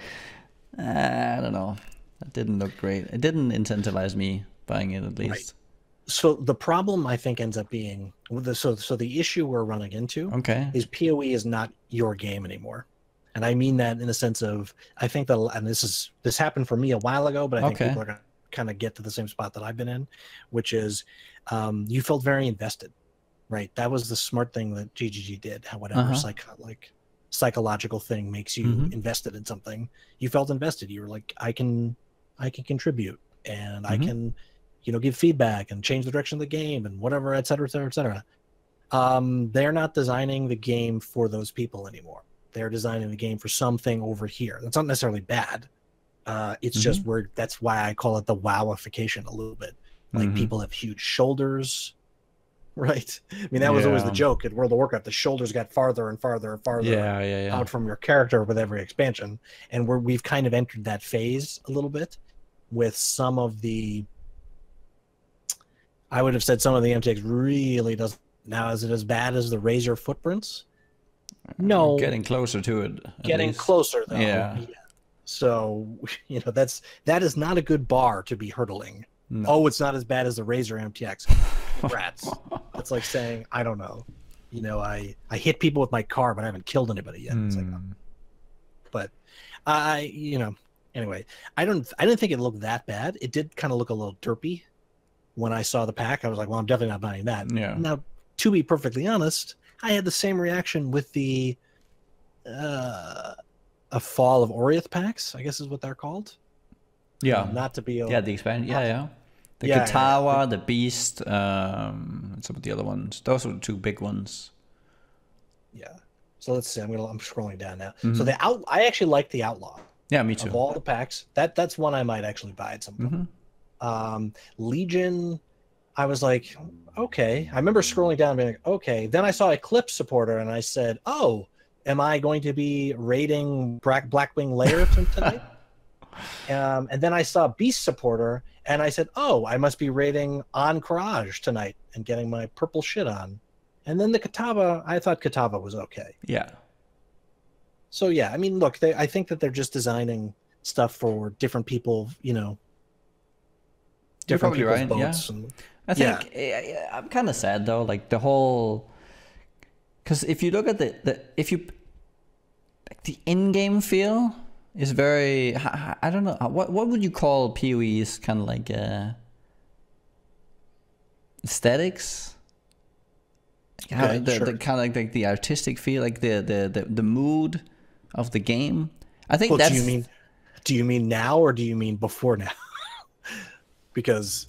I don't know, that didn't look great. It didn't incentivize me buying it, at least. Right. So the problem I think ends up being so the issue we're running into is PoE is not your game anymore. And I mean that in the sense of, I think that, and this happened for me a while ago, but I think people are going to kind of get to the same spot that I've been in, which is you felt very invested, right? That was the smart thing that GGG did. Whatever psychological thing makes you invested in something, you felt invested. You were like, I can contribute, and I can, give feedback and change the direction of the game and whatever, et cetera, et cetera, et cetera. They're not designing the game for those people anymore. They're designing the game for something over here. That's not necessarily bad. It's just that's why I call it the wowification a little bit. Like people have huge shoulders, right? I mean, that was always the joke at World of Warcraft. The shoulders got farther and farther and farther out from your character with every expansion. And we've kind of entered that phase a little bit with some of the I would have said some of the MTX really doesn't. Now, is it as bad as the Razor footprints? No, Getting closer to it. getting closer though. Yeah. Yeah. So that is not a good bar to be hurdling. No. Oh, it's not as bad as the Razor MTX. Rats. That's like saying, I don't know. I hit people with my car, but I haven't killed anybody yet. It's like, but anyway, I didn't think it looked that bad. It did kind of look a little derpy when I saw the pack. I was like, well, I'm definitely not buying that. Yeah. Now, to be perfectly honest, I had the same reaction with the a Fall of Oriath packs, I guess is what they're called. Yeah. Not to be the expansion. Yeah. The Yeah, Katawa, the Beast, and some of the other ones. Those were the two big ones. Yeah. So let's see. I'm scrolling down now. So I actually like the Outlaw. Yeah, me too. Of all the packs, that's one I might actually buy at some point. Legion, I was like, okay. I remember scrolling down and being like, okay. Then I saw Eclipse supporter and I said, oh, am I going to be raiding Blackwing Lair tonight? And then I saw Beast supporter and I said, oh, I must be raiding on Courage tonight and getting my purple shit on. And then the Katava, I thought Katava was okay. Yeah. So yeah, I mean, look, I think that they're just designing stuff for different people, different people's right. boats. Yeah. And, I think I'm kind of sad though, like the whole, because if you look at the in-game feel is very, I don't know, what would you call PoE's kind of like aesthetics? Okay, the kind of like the artistic feel, like the mood of the game. I think that's. Do you mean now or do you mean before now? Because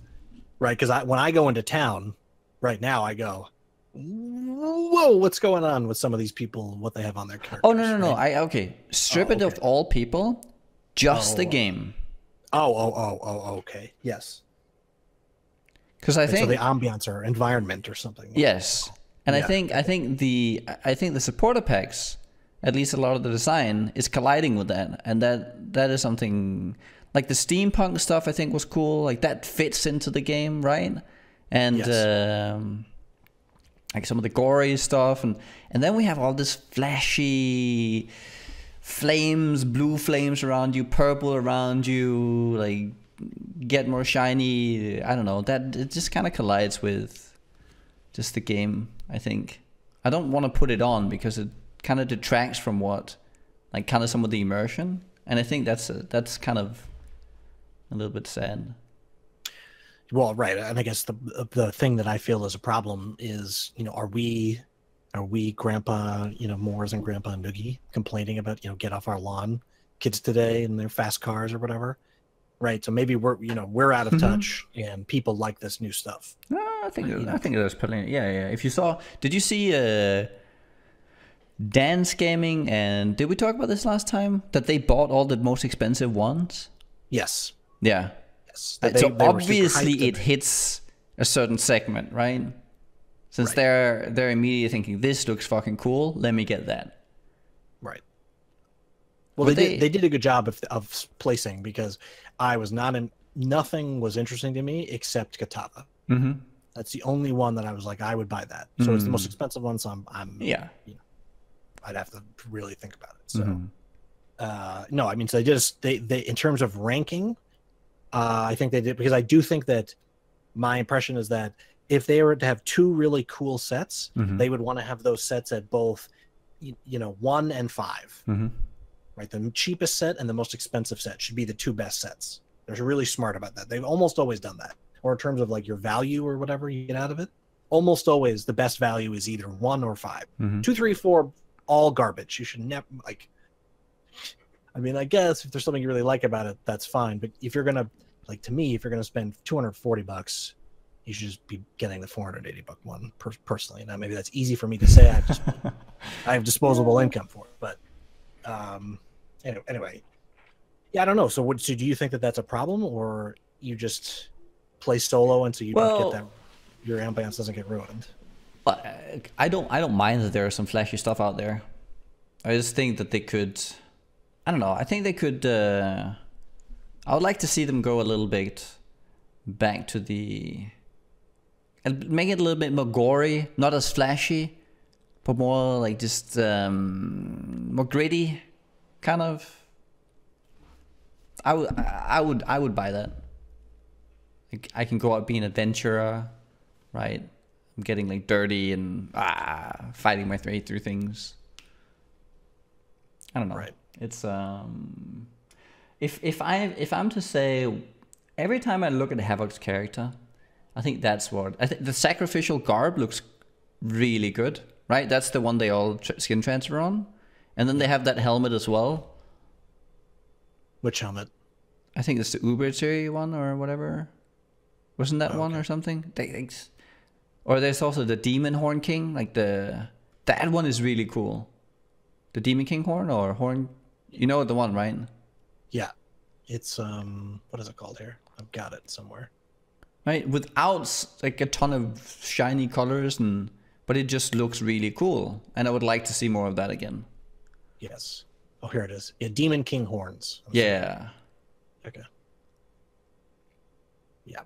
when I go into town right now, I go, whoa, what's going on with some of these people? What they have on their characters? Oh no! Okay. Strip it of all people, just the game. Okay. Yes. Because I think so the ambiance or environment or something. Yes. And I think the supporter packs, at least a lot of the design, is colliding with that, and that is something like the steampunk stuff. I think was cool. Like that fits into the game, right? And like some of the gory stuff, and then we have all this flashy flames, blue flames around you, purple around you, like get more shiny. I don't know. That it just kind of collides with just the game. I think I don't want to put it on because it kind of detracts from some of the immersion, and I think that's kind of a little bit sad. Well, right, and I guess the thing that I feel is a problem is, are we Grandpa, Moors and Grandpa Noogie complaining about, get off our lawn, kids today and their fast cars or whatever, right? So maybe we're out of touch, and people like this new stuff. I think there's plenty. Yeah. If you saw, did you see Dance Gaming, and did we talk about this last time, that they bought all the most expensive ones? Yes. Yeah. Yes. So obviously it hits a certain segment, right? Since they're immediately thinking, this looks fucking cool, let me get that. Right. Well, they did a good job of placing, because I was nothing was interesting to me except Katava. That's the only one that I was like, I would buy that. So it's the most expensive one, so I'd have to really think about it. So no, I mean, so they in terms of ranking, I think they did, because I do think that my impression is that if they were to have two really cool sets, they would want to have those sets at both 1 and 5. Right, the cheapest set and the most expensive set should be the two best sets. They're really smart about that. They've almost always done that. Or in terms of like your value or whatever you get out of it, almost always the best value is either 1 or 5. 2, 3, 4, all garbage. You should never, like, I mean, I guess if there's something you really like about it, that's fine. But if you're gonna, like, to me, if you're gonna spend $240, you should just be getting the $480 one personally. Now maybe that's easy for me to say. I have disposable income for it, but anyway, yeah, I don't know. So do you think that that's a problem, or you just play solo and so you don't get that, your ambiance doesn't get ruined? I don't mind that there are some flashy stuff out there. I just think that they could, I don't know, I think they could, I would like to see them go a little bit back to the and make it a little bit more gory, not as flashy, but more like just more gritty, kind of. I would buy that. Like, I can go out being an adventurer, right? I'm getting like dirty and fighting my way through things. I don't know. Right. It's if I'm to say, every time I look at Havoc's character, I think that's what I think. The sacrificial garb looks really good, right? That's the one they all skin transfer on, and then they have that helmet as well. Which helmet? I think it's the Uber one or whatever. Wasn't that one or something? Or there's also the Demon Horn King. Like that one is really cool. The Demon King horn or horn, you know the one, right? Yeah, it's what is it called here? I've got it somewhere. Right, without like a ton of shiny colors but it just looks really cool, and I would like to see more of that again. Yes. Oh, here it is. Yeah, Demon King horns. Yeah. Okay. Yeah.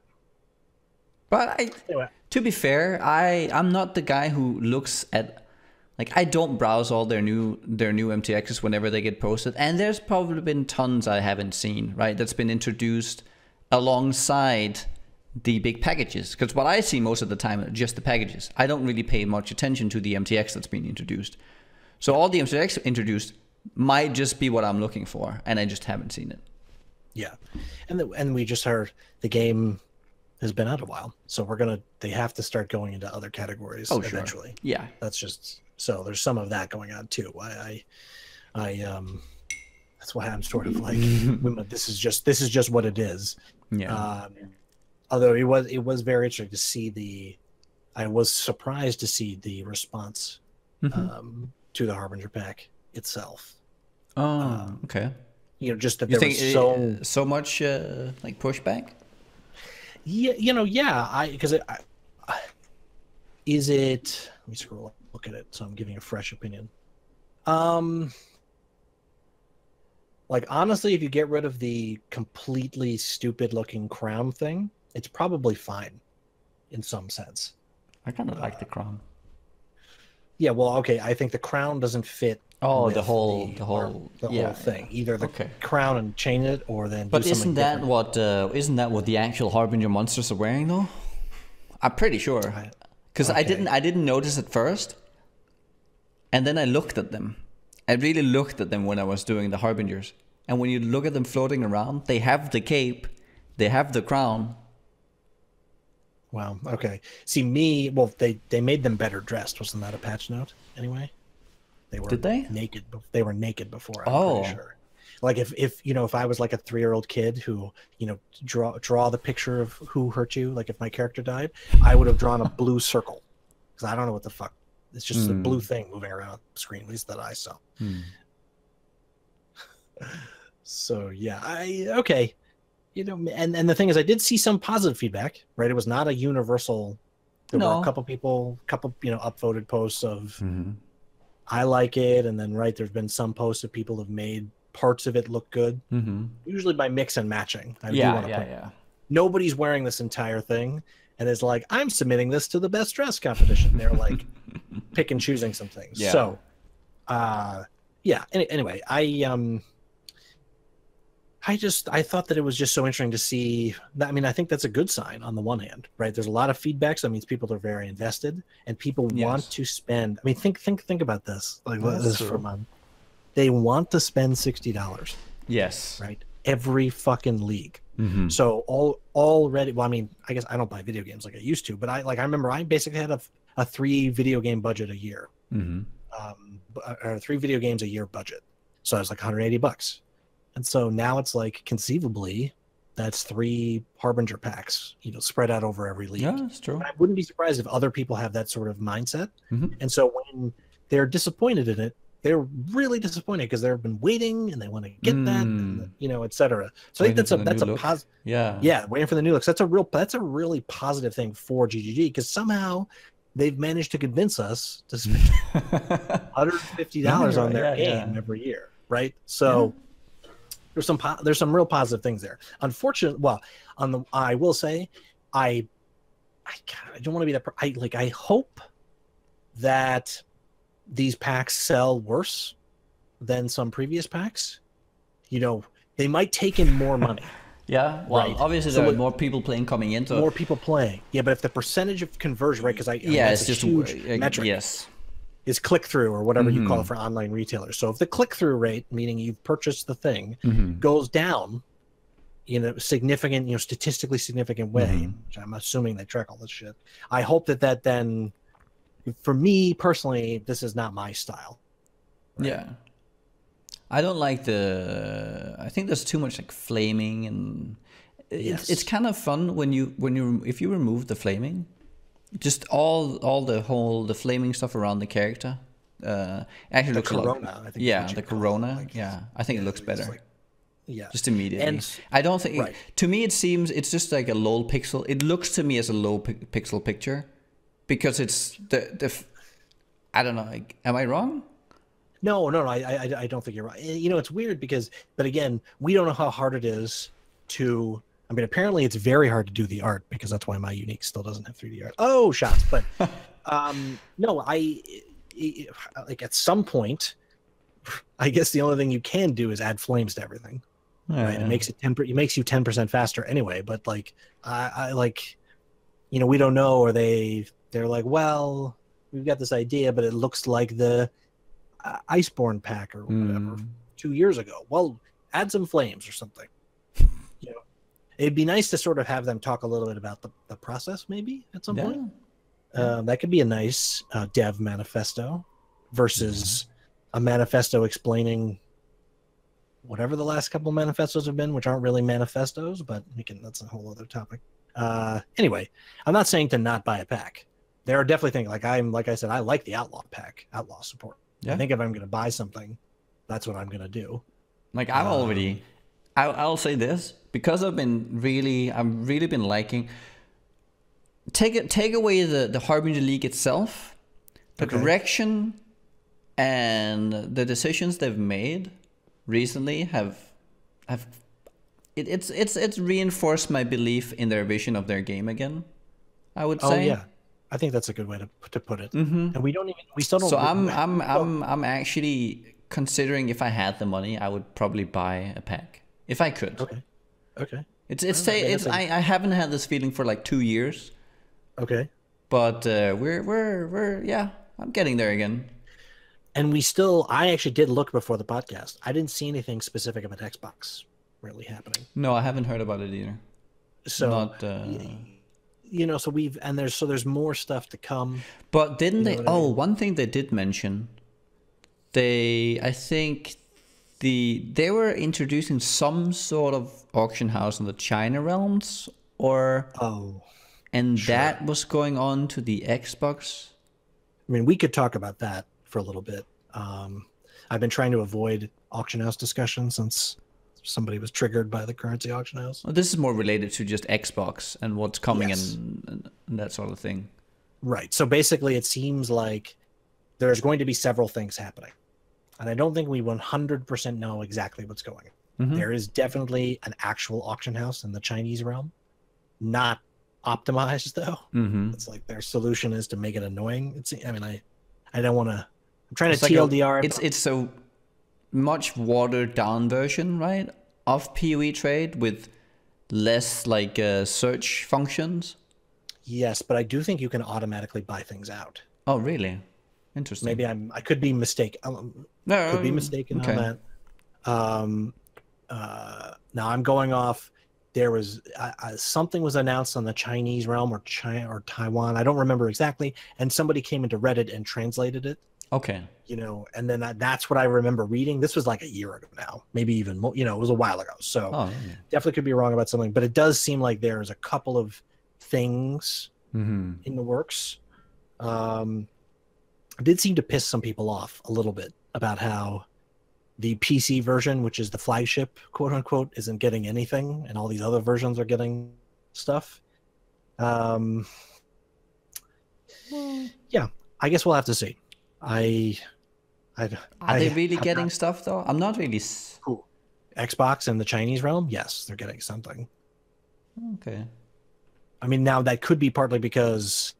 But anyway. To be fair, I'm not the guy who looks at, like, I don't browse all their new MTXs whenever they get posted, and there's probably been tons I haven't seen, right? That's been introduced alongside the big packages, because what I see most of the time are just the packages. I don't really pay much attention to the MTX that's been introduced. So all the MTX introduced might just be what I'm looking for, and I just haven't seen it. Yeah, and we just heard the game has been out a while, so they have to start going into other categories eventually. Sure. Yeah, that's just so there's some of that going on too. I that's why I'm sort of like this is just what it is. Yeah. Although it was very interesting to see I was surprised to see the response to the Harbinger pack itself. Oh, okay. You know, just that there was so much like pushback. Yeah, because is it? Let me scroll up, look at it, so I'm giving a fresh opinion. Like, honestly, if you get rid of the completely stupid-looking crown thing, it's probably fine, in some sense. I kind of like the crown. Yeah, well, okay. I think the crown doesn't fit. Oh, the whole thing. Either the crown and chain it, or then. But isn't that what the actual Harbinger monsters are wearing though? I'm pretty sure, because I didn't notice at first, and then I looked at them. I really looked at them when I was doing the Harbingers, and when you look at them floating around, they have the cape, they have the crown. Wow. Okay. See, well, they made them better dressed. Wasn't that a patch note anyway? Did they? Naked. They were naked before. I'm pretty sure. Like if I was like a 3-year-old kid who draw the picture of who hurt you, like if my character died, I would have drawn a blue circle, because I don't know what the fuck. It's just a blue thing moving around the screen, at least that I saw. So yeah, okay. And the thing is, I did see some positive feedback, right? It was not a universal. There were a couple people, upvoted posts of I like it, and then there's been some posts of people have made parts of it look good, usually by mix and matching. Nobody's wearing this entire thing, and is like, I'm submitting this to the best dress competition. They're like pick and choosing some things. Yeah. So, Anyway, I thought that it was just so interesting to see that. I mean, I think that's a good sign on the one hand, right? There's a lot of feedback, so that means people are very invested and people want to spend. I mean, think about this. Like, this for a month. They want to spend $60. Yes. Right. Every fucking league. So already. Well, I mean, I guess I don't buy video games like I used to, but I remember I basically had a 3 video game budget a year, or 3 video games a year budget. So I was like $180. And so now it's like, conceivably, that's 3 Harbinger packs, spread out over every league. Yeah, that's true. And I wouldn't be surprised if other people have that sort of mindset. And so when they're disappointed in it, they're really disappointed because they've been waiting and they want to get that, and, et cetera. So I think that's a positive. Yeah, waiting for the new looks. That's a really positive thing for GGG, because somehow they've managed to convince us to spend $150 on their game every year, right? So. There's some real positive things there. Unfortunately, I will say, I I don't want to be that. I hope that these packs sell worse than some previous packs. You know, they might take in more money. Yeah, well, Right. obviously So there are more people playing coming into. more people playing. Yeah, but if the percentage of conversion rate, because I mean, Yeah, that's it's a just huge metric, yes. is click through or whatever you call it for online retailers. So if the click through rate, meaning you've purchased the thing, goes down in a significant, statistically significant way, which I'm assuming they track all this shit. I hope that then, for me personally, this is not my style. Right? Yeah. I don't like I think there's too much like flaming, and it's kind of fun when if you remove the flaming, just all the flaming stuff around the character. Actually looks corona, a lot. I think Yeah, the corona. I think it looks better. Just immediately. And I don't think. To me, it seems it's just like a low pixel. It looks to me as a low pixel picture, because it's the. I don't know. Like, am I wrong? No, I don't think you're right. It's weird but again, we don't know how hard it is to. I mean, apparently it's very hard to do the art, because that's why my Unique still doesn't have 3D art. Oh, shots! But no, like at some point, I guess the only thing you can do is add flames to everything. Right? It makes you 10% faster anyway. But like, I like, we don't know, or they're like, well, we've got this idea, but it looks like the Iceborne pack or whatever 2 years ago. Well, add some flames or something. It'd be nice to sort of have them talk a little bit about the process, maybe at some point. That could be a nice dev manifesto versus a manifesto explaining whatever the last couple manifestos have been, which aren't really manifestos, but that's a whole other topic. Anyway, I'm not saying to not buy a pack. There are definitely things like I said, I like the outlaw pack, outlaw support. I think if I'm going to buy something, that's what I'm going to do. Like I'll say this, because I've really been liking. Take away the Harbinger League itself, the direction and the decisions they've made recently it's reinforced my belief in their vision of their game again, I would say. Oh yeah, I think that's a good way to put it. And we still don't. So I'm actually considering, if I had the money, I would probably buy a pack if I could. Okay. I haven't had this feeling for like 2 years. Okay. But I'm getting there again. And I actually did look before the podcast. I didn't see anything specific about Xbox really happening. No, I haven't heard about it either. So so there's more stuff to come. But didn't they? Oh, one thing they did mention. I think they were introducing some sort of auction house in the China realms, that was going on to the Xbox. I mean, we could talk about that for a little bit. I've been trying to avoid auction house discussion since somebody was triggered by the currency auction house. Well, this is more related to just Xbox and what's coming and that sort of thing. Right. So basically, it seems like there's going to be several things happening. And I don't think we 100% know exactly what's going on. There is definitely an actual auction house in the Chinese realm. Not optimized, though. It's like their solution is to make it annoying. I don't want to... I'm trying to TLDR. It's a much watered down version, right, of PoE trade with less search functions. Yes, but I do think you can automatically buy things out. Oh, really? Interesting. Maybe I could be mistaken. Could be mistaken on that. Now I'm going off. There was something was announced on the Chinese realm or China or Taiwan. I don't remember exactly. And somebody came into Reddit and translated it. Okay. And then that's what I remember reading. This was like a year ago now, maybe even more. It was a while ago. So definitely could be wrong about something. But it does seem like there's a couple of things in the works. It did seem to piss some people off a little bit about how the PC version, which is the flagship, quote unquote, isn't getting anything, and all these other versions are getting stuff. Yeah, I guess we'll have to see. Are they really getting stuff though? I'm not really. Cool. Xbox in the Chinese realm, yes, they're getting something. Okay. I mean, now that could be partly because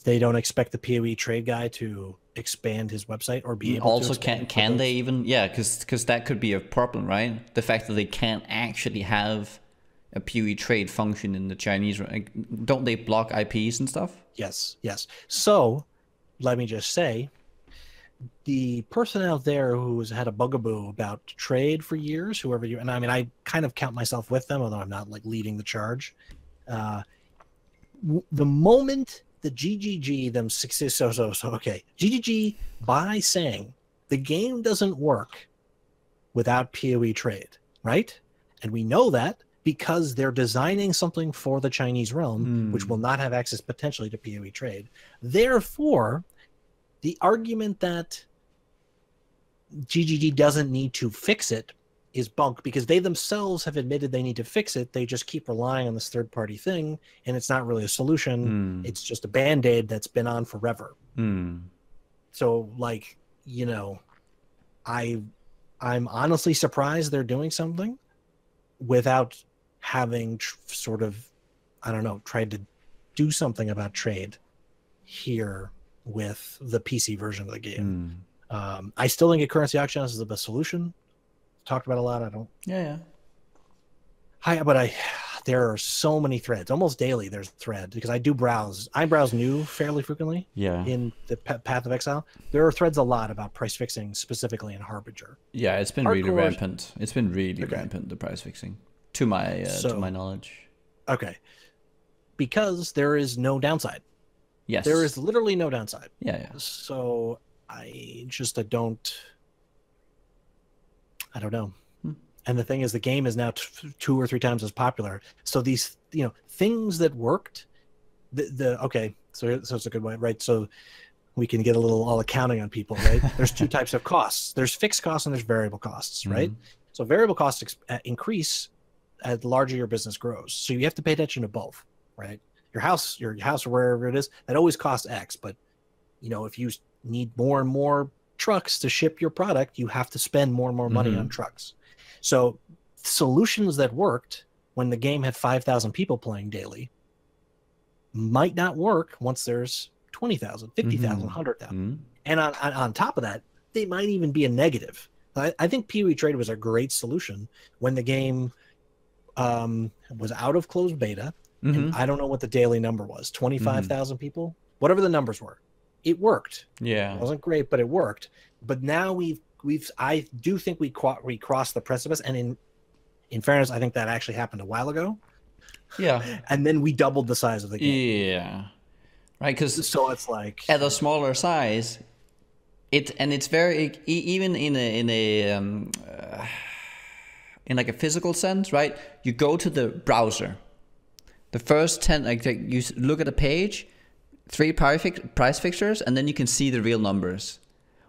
they don't expect the PoE trade guy to expand his website or be able Also, to expand. can they even? Yeah, because that could be a problem, right? The fact that they can't actually have a PoE trade function in the Chinese. Like, don't they block IPs and stuff? Yes, yes. So let me just say, the person out there who's had a bugaboo about trade for years, whoever you, and I mean, I kind of count myself with them, although I'm not like leading the charge. Uh, the moment the GGG them success, okay, GGG by saying the game doesn't work without PoE trade, right? And we know that because they're designing something for the Chinese realm, which will not have access potentially to PoE trade. Therefore, the argument that GGG doesn't need to fix it is bunk, because they themselves have admitted they need to fix it. They just keep relying on this third-party thing, and it's not really a solution. It's just a Band-Aid that's been on forever. So, like, you know, I'm honestly surprised they're doing something without having sort of, I don't know, tried to do something about trade here with the PC version of the game. I still think a currency auction house is the best solution. Talked about a lot. I don't. Yeah. There are so many threads. Almost daily there's a thread, because I browse new fairly frequently. Yeah. In the Path of Exile, there are threads a lot about price fixing, specifically in Harbinger. Yeah, it's been really rampant. It's been really rampant, the price fixing, to my knowledge. Okay. Because there is no downside. Yes. There is literally no downside. Yeah. So I don't know. And the thing is, the game is now 2 or 3 times as popular. So these, things that worked, okay, so it's a good way, right? So we can get a little all accounting on people, right? There's 2 types of costs. There's fixed costs and there's variable costs, right? So variable costs increase as the larger your business grows. So you have to pay attention to both, right? Your house or wherever it is, that always costs X. But, if you need more and more trucks to ship your product, you have to spend more and more money on trucks. So solutions that worked when the game had 5,000 people playing daily might not work once there's 20,000, 50,000, 100,000. And on top of that, they might even be a negative. I think PoE trade was a great solution when the game was out of closed beta. And I don't know what the daily number was, 25,000 people, whatever the numbers were. It worked. Yeah. It wasn't great, but it worked. But now I do think we crossed the precipice, and in fairness, I think that actually happened a while ago. Yeah. And then we doubled the size of the game. Yeah. Right, because so it's like at a smaller size, it's very, even in like a physical sense, right? You go to the browser. The first 10, like you look at a page, 3 price fixtures, and then you can see the real numbers.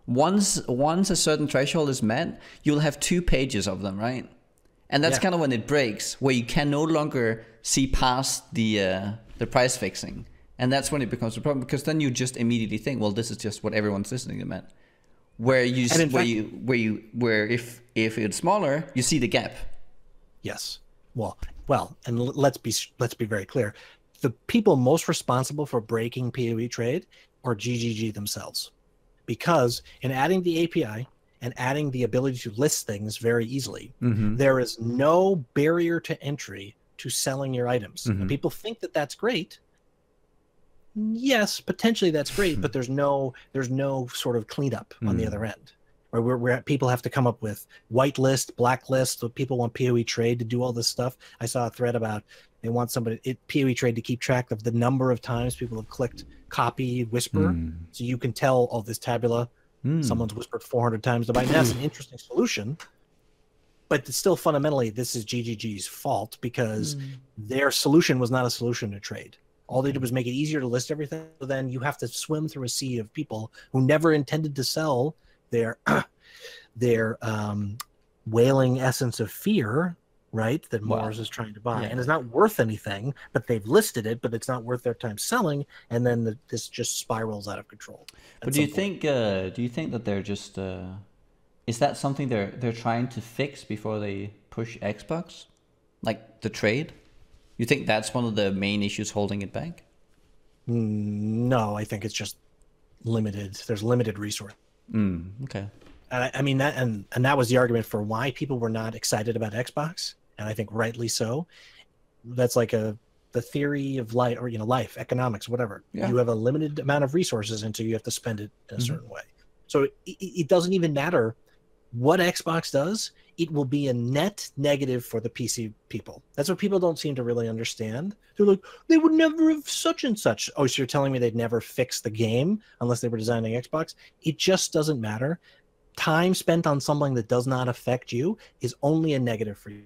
Once a certain threshold is met, you'll have 2 pages of them, right? And that's kind of when it breaks, where you can no longer see past the price fixing, and that's when it becomes a problem, because then you just immediately think, well, this is just what everyone's listening to, at. Where if it's smaller, you see the gap. Yes. Well, and let's be very clear. The people most responsible for breaking PoE trade are GGG themselves, because in adding the API and adding the ability to list things very easily, there is no barrier to entry to selling your items. And people think that that's great. Yes, potentially that's great, but there's no sort of cleanup on the other end. Where people have to come up with whitelist, blacklist. So people want PoE trade to do all this stuff. I saw a thread about they want PoE trade to keep track of the number of times people have clicked copy, whisper, so you can tell, oh, this tabula, someone's whispered 400 times to buy. And that's an interesting solution, but it's still fundamentally, this is GGG's fault, because their solution was not a solution to trade. All they did was make it easier to list everything. So then you have to swim through a sea of people who never intended to sell their wailing essence of fear, right, that Mars is trying to buy, and it's not worth anything, but they've listed it, but it's not worth their time selling, and then this just spirals out of control. But do you think that they're just is that something they're trying to fix before they push Xbox, like the trade? You think that's one of the main issues holding it back? No, I think it's just limited. There's limited resource. Okay. And I mean that, and that was the argument for why people were not excited about Xbox, and I think rightly so. That's like the theory of life, or life, economics, whatever. Yeah. You have a limited amount of resources until you have to spend it in a certain way. So it doesn't even matter what Xbox does. It will be a net negative for the PC people. That's what people don't seem to really understand. They're like, they would never have such and such. Oh, so you're telling me they'd never fix the game unless they were designing Xbox? It just doesn't matter. Time spent on something that does not affect you is only a negative for you.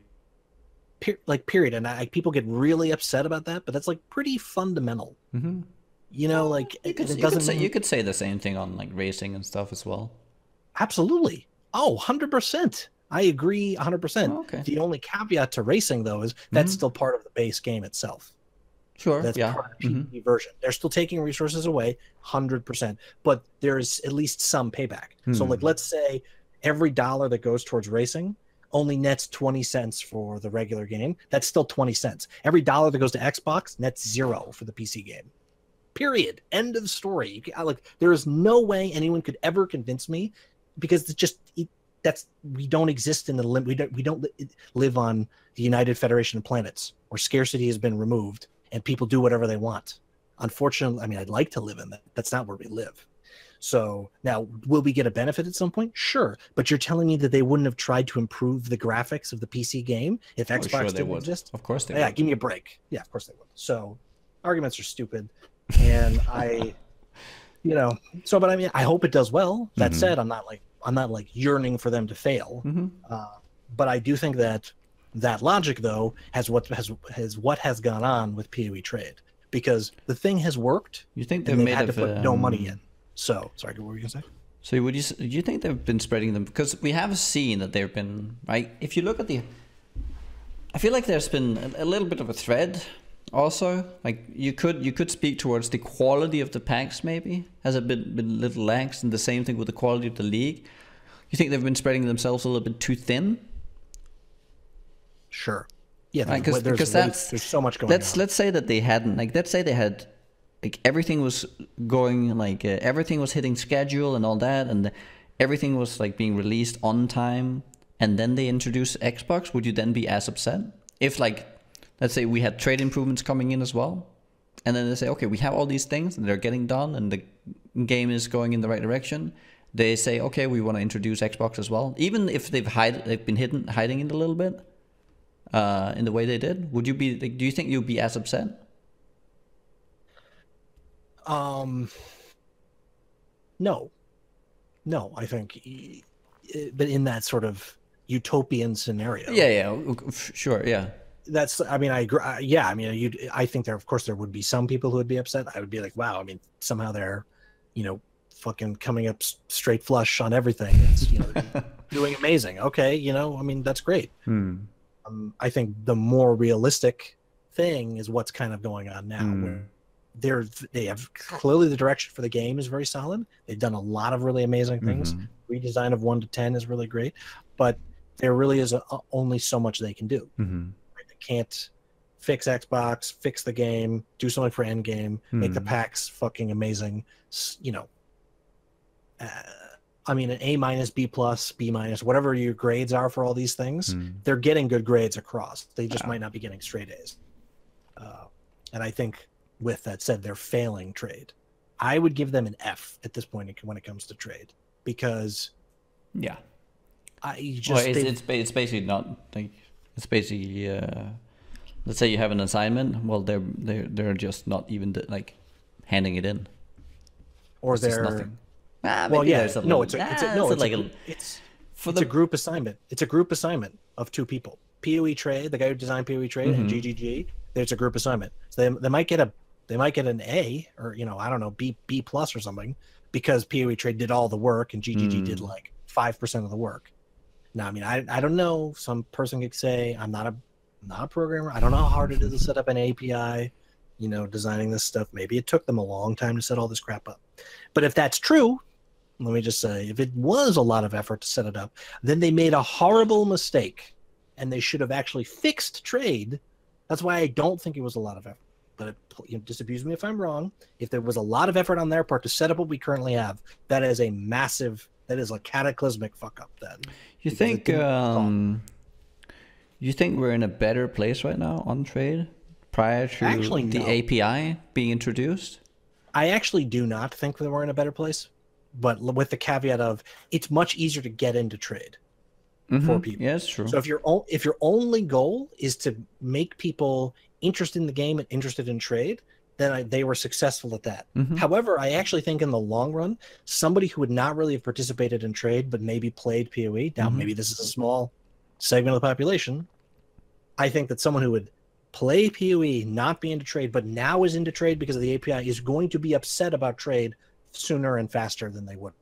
Period. And people get really upset about that, but that's like pretty fundamental. Like you could say the same thing on like racing and stuff as well. Absolutely. Oh, 100%. I agree 100%. Oh, okay. The only caveat to racing, though, is that's still part of the base game itself. Sure. That's part of the PC version. They're still taking resources away 100%, but there's at least some payback. So, like, let's say every dollar that goes towards racing only nets 20 cents for the regular game. That's still 20 cents. Every dollar that goes to Xbox nets 0 for the PC game. Period. End of story. There is no way anyone could ever convince me, because it's just we don't exist in the we don't live on the United Federation of Planets where scarcity has been removed and people do whatever they want. Unfortunately, I mean, I'd like to live in that. That's not where we live. So now, will we get a benefit at some point? Sure. But you're telling me that they wouldn't have tried to improve the graphics of the PC game if Xbox didn't exist? Of course they would. Yeah, give me a break. Yeah, of course they would. So arguments are stupid. And but I mean, I hope it does well. That said, I'm not like yearning for them to fail. But I do think that logic, though, has what has gone on with PoE trade, because the thing has worked. You think they've had to put no money in. So, sorry, what were you gonna say? So do you think they've been spreading them? Because we have seen that they've been, right? If you look at I feel like there's been a little bit of a thread also. Like you could speak towards the quality of the packs maybe has been a little lax, and the same thing with the quality of the league. You think they've been spreading themselves a little bit too thin? Sure. Yeah, right, because there's so much going on. Let's say that they hadn't, like, let's say they had, like, everything was going, like, everything was hitting schedule and all that, and everything was, like, being released on time, and then they introduce Xbox. Would you then be as upset? If, like, let's say we had trade improvements coming in as well, and then they say, okay, we have all these things, and they're getting done, and the game is going in the right direction. They say, okay, we want to introduce Xbox as well. Even if they've been hiding it a little bit, in the way they did, would you be, like, do you think you'd be as upset? No, I think, but in that sort of utopian scenario. Yeah, sure, yeah. That's, I mean, I agree. Yeah, I mean, I think of course there would be some people who would be upset. I would be like, wow, I mean, somehow they're, fucking coming up straight flush on everything. It's, doing amazing. Okay, I mean, that's great. I think the more realistic thing is what's kind of going on now, where they have clearly the direction for the game is very solid. They've done a lot of really amazing things. Redesign of 1 to 10 is really great, but there really is only so much they can do. Right? They can't fix Xbox, fix the game, do something for Endgame, make the packs fucking amazing. I mean, an A-, B+, B-, whatever your grades are for all these things, they're getting good grades across. They just might not be getting straight A's. And I think, with that said, they're failing trade. I would give them an F at this point when it comes to trade, because it's basically not, like, it's basically let's say you have an assignment. Well, they're just not even like handing it in, or it's they're nothing. It's a group assignment. It's a group assignment of 2 people. PoE trade, the guy who designed PoE trade, and GGG. It's a group assignment. So they might get an A, or I don't know, B+ or something, because PoE trade did all the work and GGG did like 5% of the work. Now, I mean, I don't know. Some person could say I'm not a programmer. I don't know how hard it is to set up an API. Designing this stuff. Maybe it took them a long time to set all this crap up. But if that's true, let me just say, if it was a lot of effort to set it up, then they made a horrible mistake, and they should have actually fixed trade That's why I don't think it was a lot of effort. But disabuse me if I'm wrong. If there was a lot of effort on their part to set up what we currently have, that is a cataclysmic fuck up. Then you think we're in a better place right now on trade prior to actually, the no. API being introduced? I actually do not think that we're in a better place, but with the caveat of it's much easier to get into trade for people. Yeah, that's true. So if your only goal is to make people interested in the game and interested in trade, then they were successful at that. However, I actually think in the long run, somebody who would not really have participated in trade but maybe played PoE, now maybe this is a small segment of the population, I think that someone who would play PoE, not be into trade, but now is into trade because of the API, is going to be upset about trade sooner and faster than they would,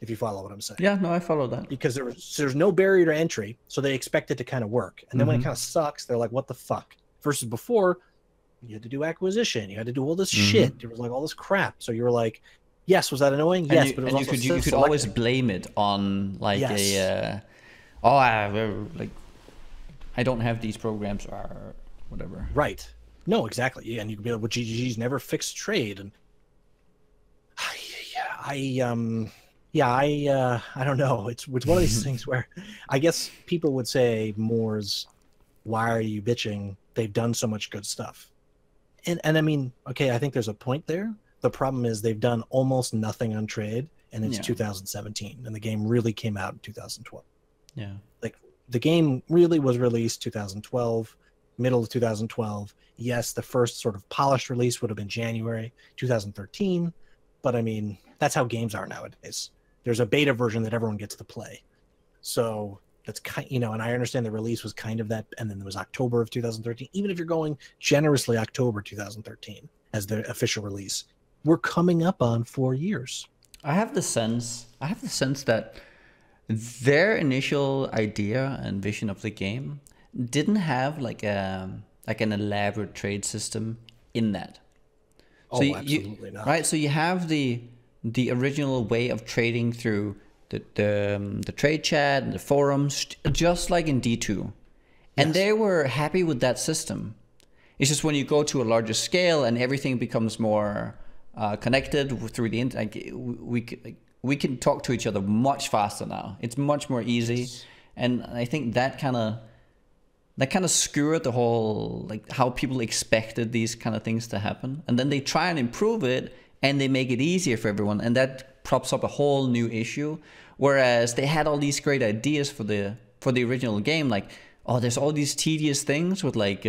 if you follow what I'm saying. Yeah, no, I follow that. Because there's no barrier to entry, so they expect it to kind of work. And then when it kind of sucks, they're like, what the fuck? Versus before, you had to do acquisition, you had to do all this shit. There was like all this crap. So you were like, yes, was that annoying? Yes, but it was also you could always blame it on like I don't have these programs or whatever. Right. No, exactly. Yeah, and you could be like, well, GGG's never fixed trade, and I don't know. It's one of these things where I guess people would say more's, why are you bitching? They've done so much good stuff. And I mean, okay, I think there's a point there. The problem is they've done almost nothing on trade, and it's 2017, and the game really came out in 2012. Yeah. Like the game really was released 2012, middle of 2012. Yes, the first sort of polished release would have been January 2013, but I mean, that's how games are nowadays. There's a beta version that everyone gets to play. So that's kind, and I understand the release was kind of that, and then there was October of 2013. Even if you're going generously October 2013 as the official release, we're coming up on 4 years. I have the sense that their initial idea and vision of the game didn't have like an elaborate trade system in that. So absolutely not. Right, so you have the original way of trading through the trade chat and the forums, just like in D2, and they were happy with that system. It's just when you go to a larger scale and everything becomes more connected through the internet, we can talk to each other much faster now. It's much more easy, and I think that kind of skewed the whole, like, how people expected these kind of things to happen. And then they try and improve it, and they make it easier for everyone, and that props up a whole new issue. Whereas they had all these great ideas for the original game, like, oh, there's all these tedious things with like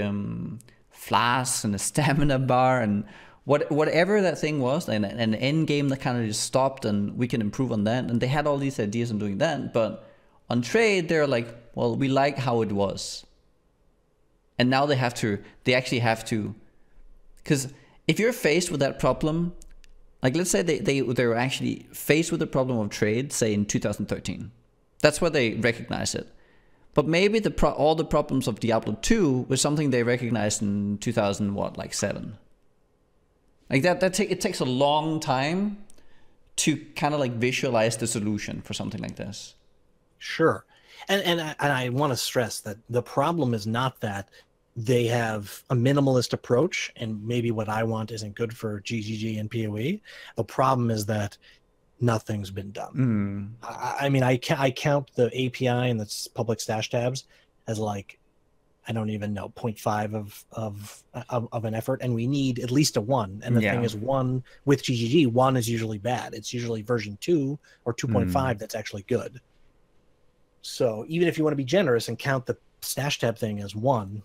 flasks and a stamina bar and whatever that thing was, and an end game that kind of just stopped, and we can improve on that. And they had all these ideas on doing that, but on trade they're like, well, we like how it was. And now they actually have to, because if you're faced with that problem, like let's say they were actually faced with the problem of trade, say in 2013. That's where they recognize it. But maybe all the problems of Diablo 2 was something they recognized in 2007. Like it takes a long time to kind of like visualize the solution for something like this. Sure. And I want to stress that the problem is not that they have a minimalist approach and maybe what I want isn't good for GGG and PoE. The problem is that nothing's been done. I mean, I count the API and the public stash tabs as like, I don't even know, 0.5 of an effort, and we need at least a 1. And the thing is, 1 with GGG, 1 is usually bad. It's usually version 2 or 2.5 that's actually good. So even if you want to be generous and count the stash tab thing as 1,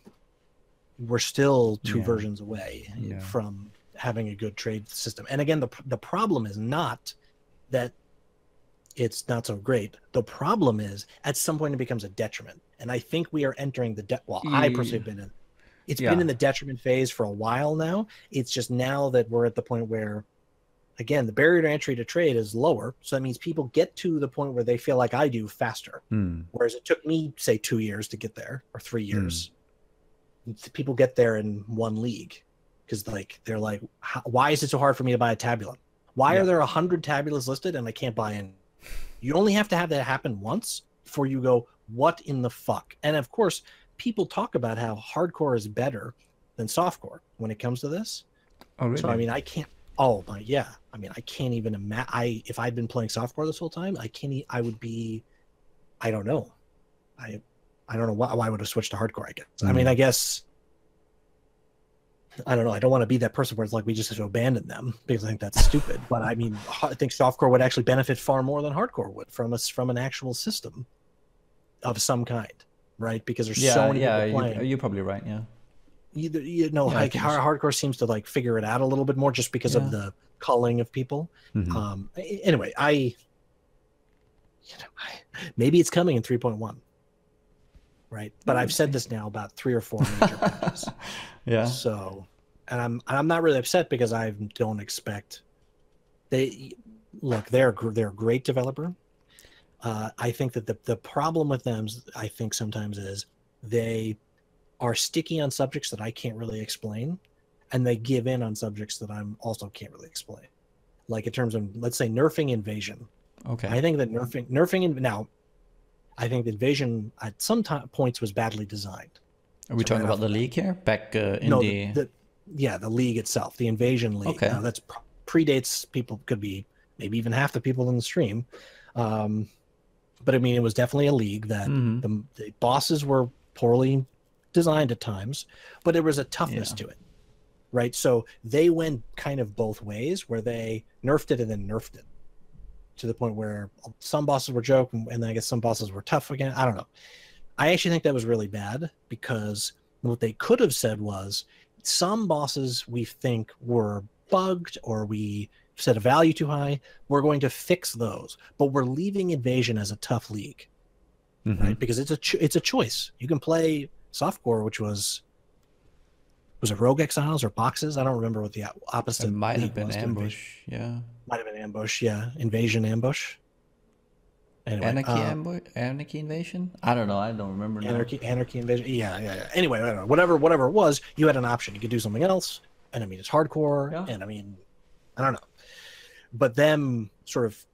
we're still 2 versions away from having a good trade system. And again, the problem is not that it's not so great. The problem is at some point it becomes a detriment. And I think we are entering the I personally have been in. It's been in the detriment phase for a while now. It's just now that we're at the point where, again, the barrier to entry to trade is lower. So that means people get to the point where they feel like I do faster. Whereas it took me, say, 2 years to get there, or 3 years. People get there in 1 league because like they're like, why is it so hard for me to buy a tabula? Why are there 100 tabulas listed and I can't buy in? You only have to have that happen once before you go, what in the fuck? And of course, people talk about how hardcore is better than softcore when it comes to this. Oh, really? So I mean, I can't. Oh my, yeah. I mean, I can't even imagine. If I'd been playing softcore this whole time, I can't. I would be. I don't know. I don't know why I would have switched to hardcore. I guess. I mean, I guess. I don't know. I don't want to be that person where it's like we just have to abandon them because I think that's stupid. But I mean, I think softcore would actually benefit far more than hardcore would from us from an actual system of some kind, right? Because there's so many people playing. You're probably right. Yeah. You know, like hardcore seems to like figure it out a little bit more just because of the culling of people. Anyway, maybe it's coming in 3.1, right? But I've said this now about 3 or 4 major patches. Yeah. So, and I'm not really upset because I don't expect they're a great developer. I think that the problem with them, I think sometimes is they are sticky on subjects that I can't really explain, and they give in on subjects that I'm also can't really explain. Like in terms of, let's say, nerfing invasion. Okay. I think that nerfing now, I think the invasion at some points was badly designed. Are we talking about the league here? Back in the league itself, the invasion league. Okay. Now, that's predates people, could be maybe even half the people in the stream. But I mean, it was definitely a league that the bosses were poorly designed at times, but there was a toughness to it, right? So they went kind of both ways, where they nerfed it and then nerfed it to the point where some bosses were joke, and then I guess some bosses were tough again. I don't know. I actually think that was really bad, because what they could have said was, some bosses we think were bugged or we set a value too high, we're going to fix those, but we're leaving invasion as a tough league, right? Because it's a choice. You can play softcore, which was it Rogue Exiles or Boxes? I don't remember what the opposite. It might have been Ambush. Yeah. Might have been Ambush. Yeah, Invasion Ambush. Anyway, Anarchy Invasion. I don't know. I don't remember now. Anarchy Invasion. Yeah. Anyway, I don't know. Whatever it was, you had an option. You could do something else, and I mean, it's hardcore, and I mean, I don't know. But them sort of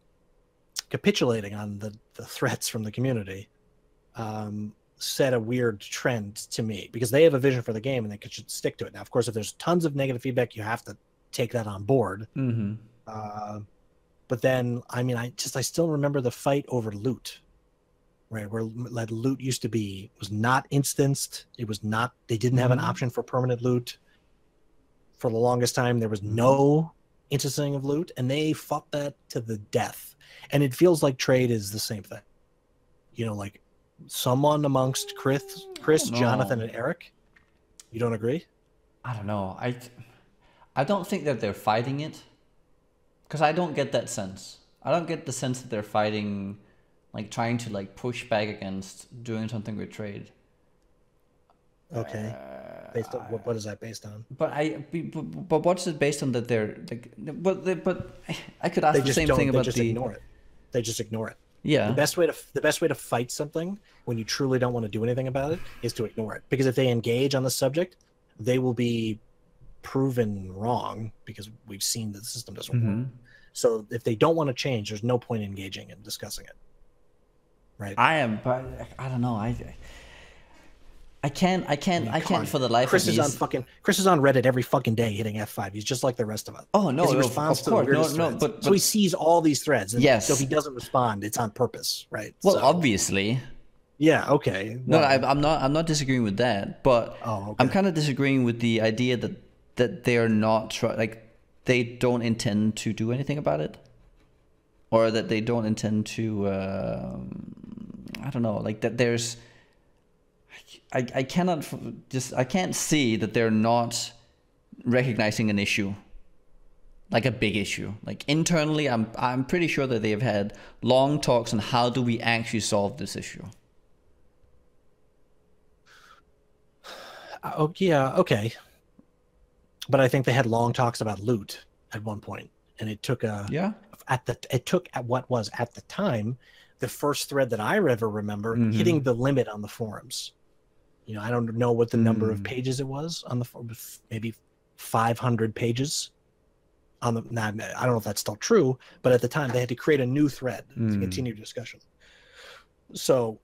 capitulating on the threats from the community set a weird trend to me, because they have a vision for the game and they should stick to it. Now, of course, if there's tons of negative feedback, you have to take that on board. But then, I mean, I still remember the fight over loot, right? Where like, loot was not instanced. It was not, they didn't have an option for permanent loot. For the longest time, there was no instancing of loot, and they fought that to the death. And it feels like trade is the same thing. You know, like someone amongst Chris, Jonathan, and Eric. You don't agree? I don't know. I don't think that they're fighting it, because I don't get that sense. I don't get the sense that they're fighting, like trying to like push back against doing something with trade. Okay. Based on what is that based on? But what's it based on that they're like? But I could ask the same thing about ignore it. They just ignore it. Yeah. The best way to fight something when you truly don't want to do anything about it is to ignore it. Because if they engage on the subject, they will be proven wrong, because we've seen that the system doesn't work. So if they don't want to change, there's no point in engaging and discussing it. Right. But I don't know. I can't for the life Chris of me. Chris is on Reddit every fucking day hitting F5. He's just like the rest of us. Oh no, he responds to the weirdest threads. But so he sees all these threads. And yes. So if he doesn't respond, it's on purpose, right? Well, obviously. Yeah. Okay. No, I'm not disagreeing with that, but okay. I'm kind of disagreeing with the idea that they are not they don't intend to do anything about it, or that they don't intend to. I don't know, like that. There's. I can't see that they're not recognizing an issue, like a big issue. Like internally, I'm pretty sure that they have had long talks on how do we actually solve this issue. Oh yeah, okay. But I think they had long talks about loot at one point, and it took at what was at the time the first thread that I ever remember hitting the limit on the forums. You know, I don't know what the number of pages it was on the maybe 500 pages on the. Now, I don't know if that's still true, but at the time they had to create a new thread to continue discussion. So,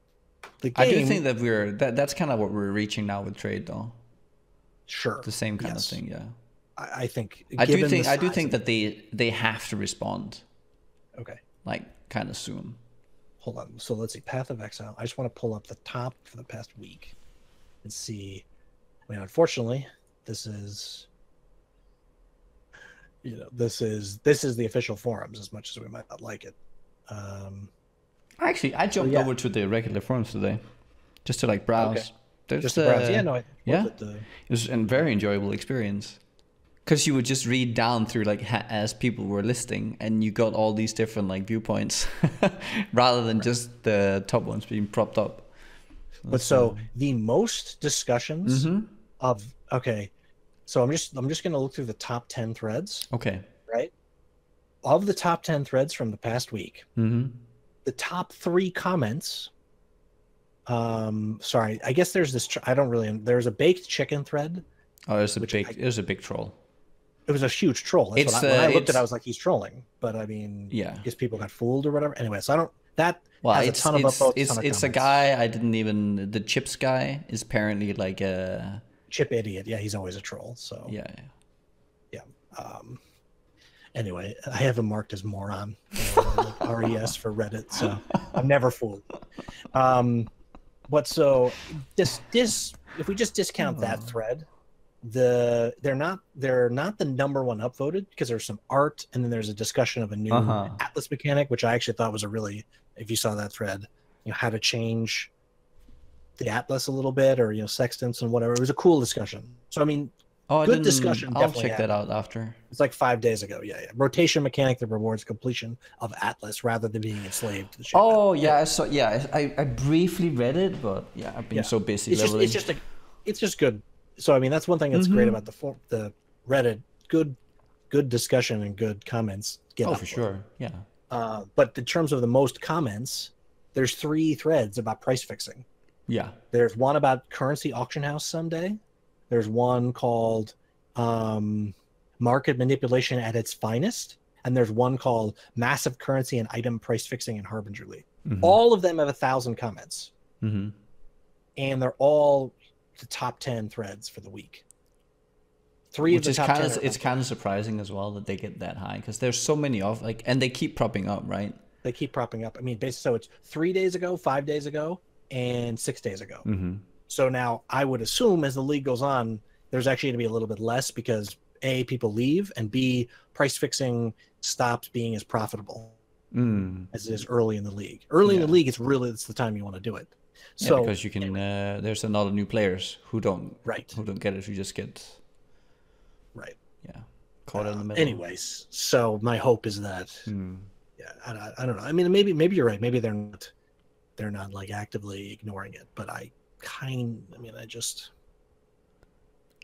the game. I do think that that's kind of what we're reaching now with trade, though. Sure. The same kind of Yes. thing, yeah. I think I do given the think I do size think of, that they have to respond okay. like kind of soon. Hold on. So let's see. Path of Exile. I just want to pull up the top for the past week and see. I mean, unfortunately, this is this is the official forums as much as we might not like it. Um, Actually, I so jumped yeah. over to the regular forums today just to like Okay. browse. There's Just to browse. Yeah, no, I think it's yeah, worth it to, it was a very enjoyable experience because you would just read down through like as people were listing, and you got all these different like viewpoints rather than just the top ones being propped up. but so the most discussions Mm-hmm. of okay. So I'm just gonna look through the top 10 threads, Okay. right? Of the top 10 threads from the past week, Mm-hmm. the top 3 comments. Sorry, I guess there's this. I don't really. There's a baked chicken thread, Oh, which it was a big troll. it was a huge troll. That's It's when I looked at it, I it's was like, he's trolling. But I mean, yeah. I guess people got fooled or whatever. Anyway, so I don't. That Well, has a ton of upvotes, ton of it's a comments. guy I didn't even the chips guy is apparently like a Chip idiot. Yeah, he's always a troll. So yeah. yeah. Anyway, I have him marked as moron. Like RES for Reddit. So I'm never fooled. But so this if we just discount that thread, they're not the number one upvoted because there's some art and then there's a discussion of a new Atlas mechanic, which I actually thought was a really, if you saw that thread, how to change the Atlas a little bit, or sextants and whatever. It was a cool discussion. So I mean, good discussion. I'll Definitely check that out after. It's like 5 days ago. Yeah. Rotation mechanic that rewards completion of Atlas rather than being enslaved to the shape. Oh yeah, I briefly read it, but yeah, I've been so busy leveling. It's just good. So I mean, that's one thing that's great about the Reddit. Good discussion and good comments. For sure. Yeah. But in terms of the most comments, there's 3 threads about price fixing. Yeah. There's one about currency auction house someday. There's one called market manipulation at its finest, and there's one called massive currency and item price fixing in Harbinger League. All of them have 1,000 comments, and they're all the top 10 threads for the week. Which is kind of it's kind of surprising as well that they get that high, because there's so many of and they keep propping up, right? They keep propping up. I mean, basically, so it's 3 days ago, 5 days ago, and 6 days ago. So now I would assume as the league goes on, there's actually going to be a little bit less because A, people leave, and B, price fixing stops being as profitable as it is early in the league. Early in the league, it's the time you want to do it. So because you can there's a lot of new players who don't get it, who just get caught in the middle. Anyways, so my hope is that I don't know. I mean, maybe you're right. Maybe they're not like actively ignoring it, but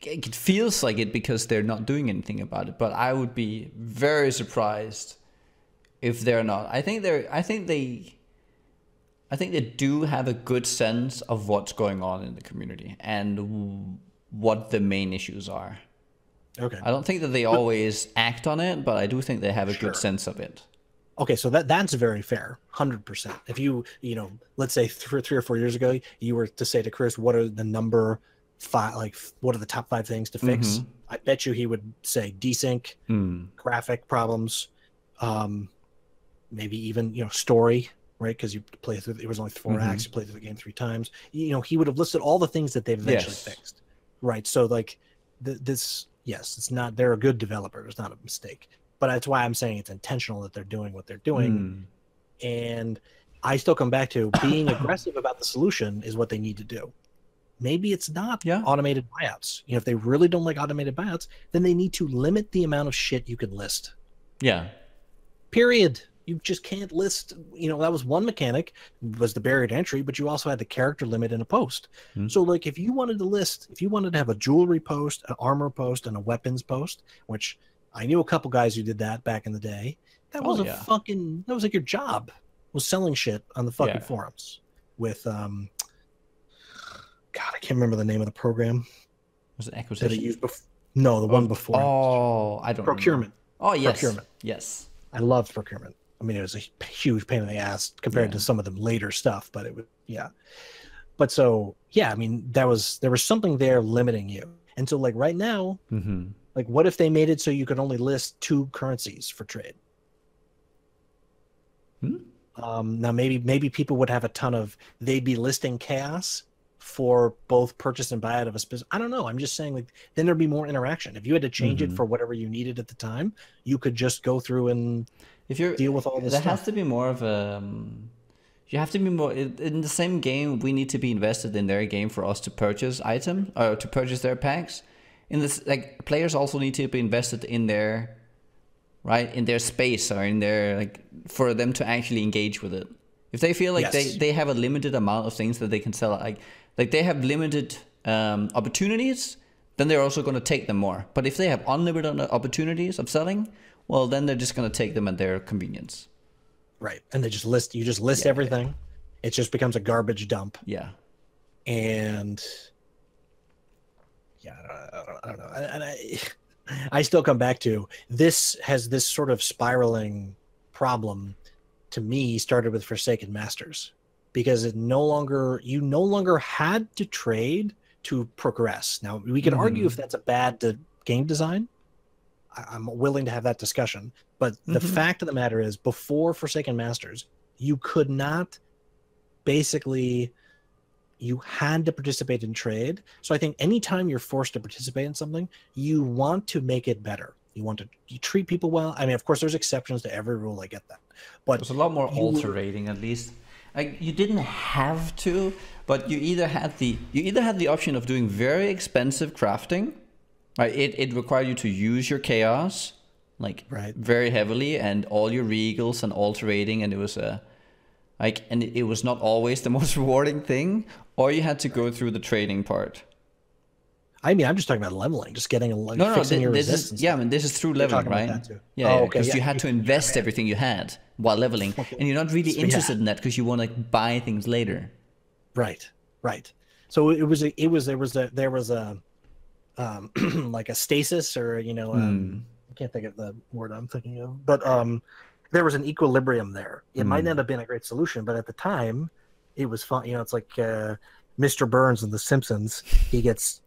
it feels like it because they're not doing anything about it, but I would be very surprised if they're not. I think they do have a good sense of what's going on in the community and what the main issues are. Okay. I don't think that they always act on it, but I do think they have a good sense of it. Okay, so that's very fair, 100%. If you let's say 3 or 4 years ago, you were to say to Chris, what are the number 5, like what are the top 5 things to fix? I bet you he would say desync, graphic problems, maybe even story, right? Because you play through, it was only 4 acts, you played through the game 3 times. He would have listed all the things that they've eventually fixed, right? So like yes, it's not, they're a good developer, it's not a mistake. But that's why I'm saying it's intentional that they're doing what they're doing. And I still come back to being aggressive about the solution is what they need to do. Maybe it's not automated buyouts. If they really don't like automated buyouts, then they need to limit the amount of shit you can list. Yeah. Period. You just can't list, that was one mechanic, was the barrier to entry, but you also had the character limit in a post. So like if you wanted to have a jewelry post, an armor post, and a weapons post, which I knew a couple guys who did that back in the day. That was that was like your job, was selling shit on the fucking forums with God, I can't remember the name of the program. Was it acquisition? That it used no, the one before. Oh, I don't procurement. Remember. Oh yes. Procurement. Yes. I loved procurement. I mean, it was a huge pain in the ass compared to some of the later stuff, but it was But so I mean, there was something there limiting you. And so like right now, like what if they made it so you could only list 2 currencies for trade? Now maybe people would have a ton of, they'd be listing chaos for both purchase and buy out of a specific, I don't know. I'm just saying, like, then there'd be more interaction. If you had to change it for whatever you needed at the time, you could just go through and If you're deal with all this there stuff. has to be more of a you have to be more in the same game. We need to be invested in their game for us to purchase items or to purchase their packs. In this, like, players also need to be invested in their in their space, or in their, like, for them to actually engage with it. If they feel like Yes. they have a limited amount of things that they can sell, like they have limited opportunities, then they're also going to take them more. But if they have unlimited opportunities of selling, well, then they're just going to take them at their convenience. Right. And you just list everything. It just becomes a garbage dump. Yeah. And yeah, I don't know. And I still come back to, this has this sort of spiraling problem, to me, started with Forsaken Masters, because you no longer had to trade to progress. Now we can argue if that's a bad game design. I'm willing to have that discussion, but the fact of the matter is, before Forsaken Masters, you could not, basically, you had to participate in trade. So I think anytime you're forced to participate in something, you want to make it better. You treat people well. I mean, of course, there's exceptions to every rule. I get that, but there's a lot more alterating, at least. Like, you didn't have to, but you either had the option of doing very expensive crafting. Right, it required you to use your chaos, like, very heavily, and all your regals and alterating, and it was it was not always the most rewarding thing. Or you had to go through the trading part. I mean, I'm just talking about leveling, just getting fixing your resistance. I mean, this is through leveling, right? Yeah, because you had to invest everything you had while leveling, and you're not really interested in that because you want to buy things later. Right. So there was a like a stasis, or I can't think of the word I'm thinking of, but there was an equilibrium there. It might not have been a great solution, but at the time it was fun. It's like Mr. Burns in The Simpsons. He's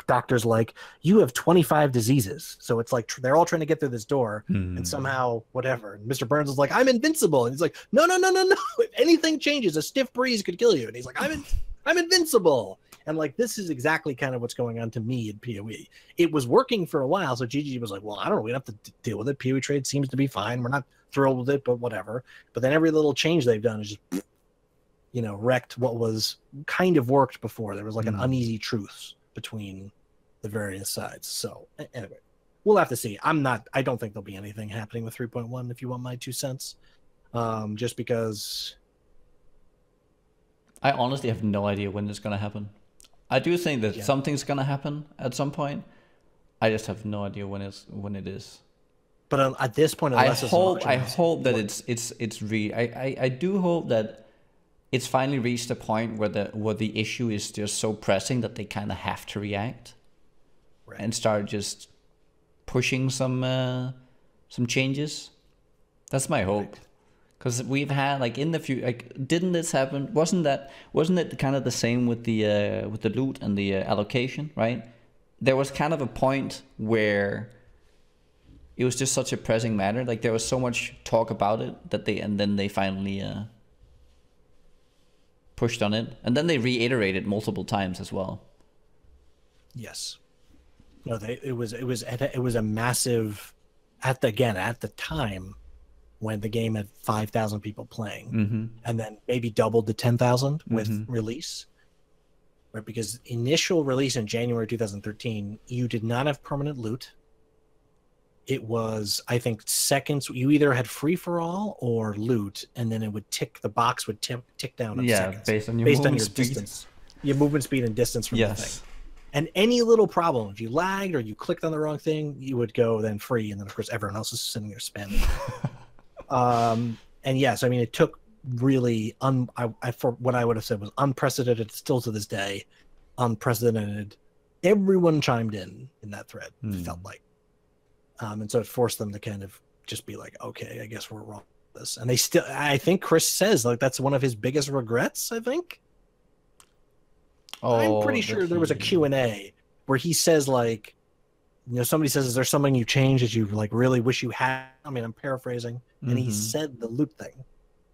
doctor's like, you have 25 diseases, so it's like they're all trying to get through this door, and somehow whatever, and Mr. Burns is like, I'm invincible, and he's like, no, if anything changes, a stiff breeze could kill you, and he's like, I'm invincible. And like, this is exactly kind of what's going on to me in PoE. It was working for a while, so GG was like, well, I don't know, we don't have to deal with it. PoE trade seems to be fine. We're not thrilled with it, but whatever. But then every little change they've done is just, wrecked what was kind of worked before. There was like an uneasy truce between the various sides. So anyway, we'll have to see. I don't think there'll be anything happening with 3.1, if you want my 2 cents. Just because I honestly have no idea when it's going to happen. I do think that something's going to happen at some point. I just have no idea when it is. But at this point, I hope that I do hope that it's finally reached a point where the issue is just so pressing that they kind of have to react and start just pushing some changes. That's my hope. Because we've had, like, in the future, like, didn't this happen? Wasn't it kind of the same with the loot and the allocation, right? There was kind of a point where it was just such a pressing matter. Like, there was so much talk about it that then they finally pushed on it, and then they reiterated multiple times as well. Yes. No, it was a massive, at the time, when the game had 5,000 people playing, and then maybe doubled to 10,000 with release, right? Because initial release in January 2013, you did not have permanent loot. It was, I think, seconds. You either had free for all or loot, and then the box would tick down in seconds based on your distance, your movement speed and distance from the thing. And any little problem, if you lagged or you clicked on the wrong thing, you would go then free, and then of course everyone else is sitting there spamming. And yes, I mean, it took really for what I would have said was unprecedented, still to this day, unprecedented. Everyone chimed in that thread. It felt like, and so it forced them to kind of just be like, okay, I guess we're wrong with this. And I think Chris says, like, that's one of his biggest regrets, I think. I'm pretty Oh, that sure there was a he. Q&A where he says like, somebody says, is there something you changed that you like really wish you had? I mean, I'm paraphrasing, and he Mm-hmm. said the loot thing.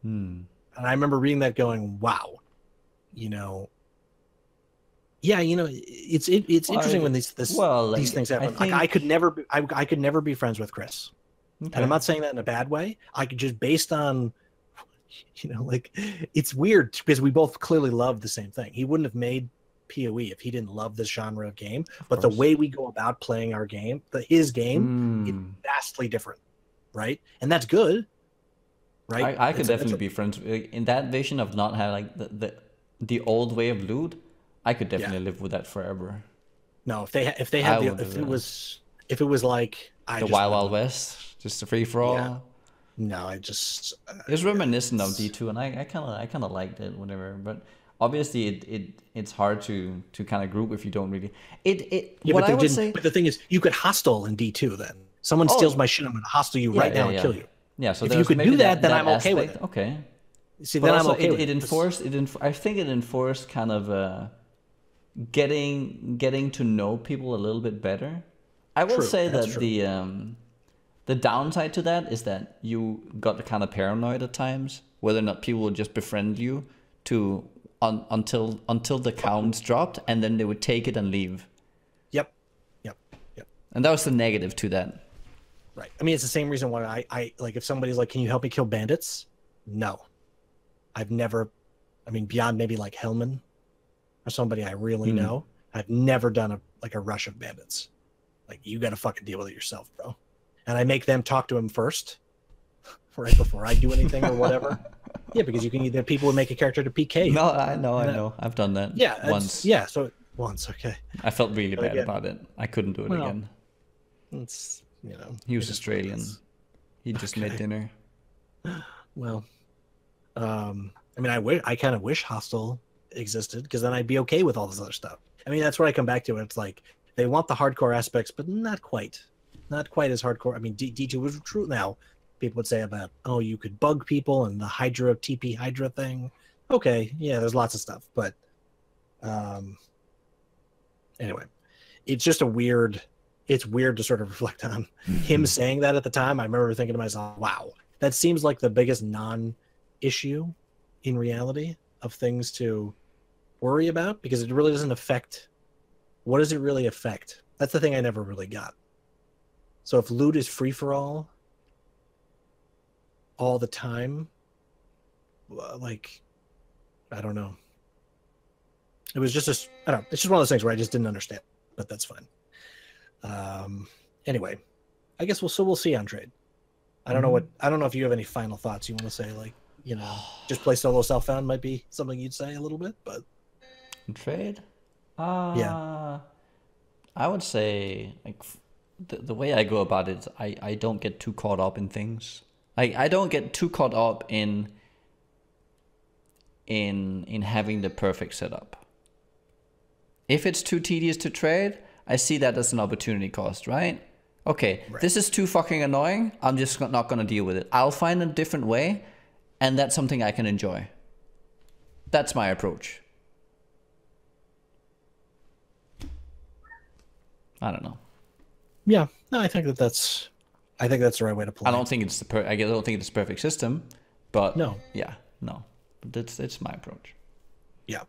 Hmm. And I remember reading that going, wow, you know, yeah, it's interesting when Well, these things I happen. Like think. I could never be friends with Chris. And I'm Okay. not saying that in a bad way. I could just based on like it's weird because we both clearly love the same thing. He wouldn't have made PoE if he didn't love this genre of game. Of But the course. way we go about playing our game, his game, is Hmm. vastly different, right? And that's good, right? I could That's definitely a be friends in that vision of not having like the old way of loot. I could yeah. definitely live with that forever. No, if they I had the would if it was like I the just Wild Wild wouldn't. West, just a free for Yeah, all. no, I just It's yeah, reminiscent of D2, and I kind of liked it, whatever. But obviously, it's hard to kind of group if you don't really. It yeah. what But I they would didn't. say. But the thing is, you could hostile in D2. Then someone steals Oh my shit, I'm gonna hostile you yeah, right yeah, now and yeah, kill you. yeah. So If you there's could maybe do that, then that I'm okay with aspect. it. Okay, See, but then I'm also okay with it. I think it enforced kind of getting to know people a little bit better. I will True, say that's that true. the downside to that is that you got kind of paranoid at times whether or not people would just befriend you to until the counts dropped, and then they would take it and leave. Yep, yep, yep. And that was the negative to that. Right. I mean, it's the same reason why I like if somebody's like, "Can you help me kill bandits?" No, I've never. I mean, beyond maybe like Hellman or somebody I really Hmm. know, I've never done a rush of bandits. Like you got to fucking deal with it yourself, bro. And I make them talk to him first, right before I do anything or whatever. Yeah, because you can either people would make a character to PK you, No, I know, and I that know. I've done that yeah, it's once. yeah. So once, okay, I felt really but bad again, about it. I couldn't do it well, again. it's He was it is what it Australian. is. He just made Okay, dinner. well, I mean, I kind of wish Hostel existed because then I'd be okay with all this other stuff. I mean, that's what I come back to. It's like they want the hardcore aspects, but not quite as hardcore. I mean, D2 was true now. People would say about, oh, you could bug people and the Hydra TP Hydra thing. Okay, yeah, there's lots of stuff, but um, anyway, it's just it's weird to sort of reflect on him saying that at the time. I remember thinking to myself, wow, that seems like the biggest non-issue in reality of things to worry about because it really doesn't affect. What does it really affect? That's the thing I never really got. So if loot is free for all the time, like I don't know. It was just I don't know. It's just one of those things where I just didn't understand, but that's fine. Anyway, I guess we'll see on trade. Hmm. I don't know if you have any final thoughts you want to say, like, just play solo self-found might be something you'd say a little bit, but Trade? yeah. I would say like the way I go about it, I don't get too caught up in things. I don't get too caught up in having the perfect setup. If it's too tedious to trade, I see that as an opportunity cost, right? Okay, Right. this is too fucking annoying. I'm just not gonna deal with it. I'll find a different way, and that's something I can enjoy. That's my approach. I don't know. Yeah. No, I think that's the right way to I play. don't think it's I don't think it's the perfect system, but No. yeah, no. But it's my approach. Yeah.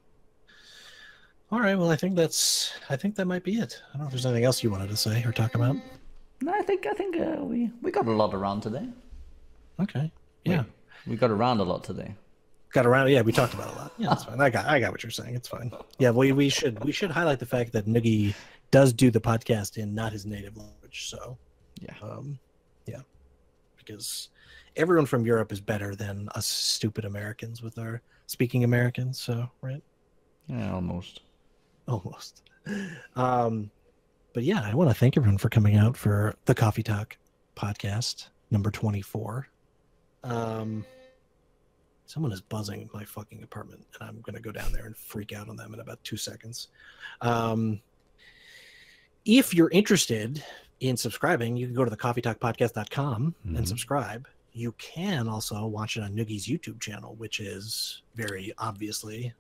All right. Well, I think that might be it. I don't know if there's anything else you wanted to say or talk about. No, I think we got a lot around today. Okay. Wait, Yeah. we got around a lot today. Got around. Yeah, we talked about a lot. Yeah, that's fine. I got what you're saying. It's fine. Yeah, we should highlight the fact that Noogie does do the podcast in not his native language. So, Yeah, yeah, because everyone from Europe is better than us stupid Americans with our speaking Americans. So, right, yeah, almost. almost. Um, but yeah, I want to thank everyone for coming out for the Coffee Talk podcast number 24. Someone is buzzing in my fucking apartment, and I'm going to go down there and freak out on them in about 2 seconds. If you're interested in subscribing, you can go to the coffeetalkpodcast.com and subscribe. You can also watch it on Noogie's YouTube channel, which is very obviously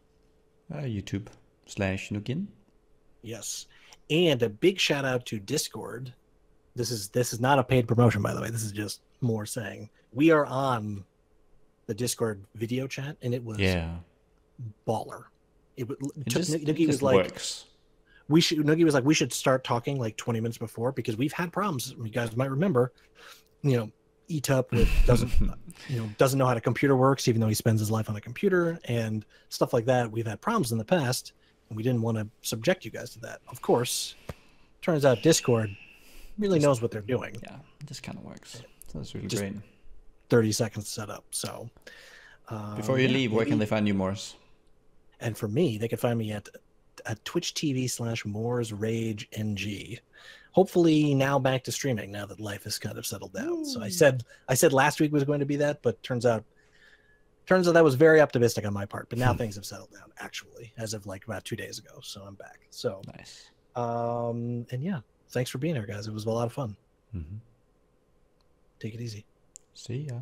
YouTube. nugiyen. Yes. And a big shout out to Discord. This is not a paid promotion, by the way. This is just more saying we are on the Discord video chat, and it was baller. Noogie was like, works. Noogie was like, we should start talking like 20 minutes before, because we've had problems. You guys might remember, Etup doesn't know how a computer works, even though he spends his life on a computer and stuff like that. We've had problems in the past, and we didn't want to subject you guys to that. Of course, turns out Discord really knows what they're doing. Yeah, this kind of works. That's really great. 30 seconds to set up. So before you leave, where can they find you, Morris? And for me, they can find me at Twitch TV/MooresRageNG. Hopefully now back to streaming, now that life has kind of settled down. So I said last week was going to be that, but turns out that was very optimistic on my part. But now things have settled down, actually, as of like about 2 days ago. So I'm back. So nice. And yeah, thanks for being here, guys. It was a lot of fun. Mm-hmm. Take it easy. See ya.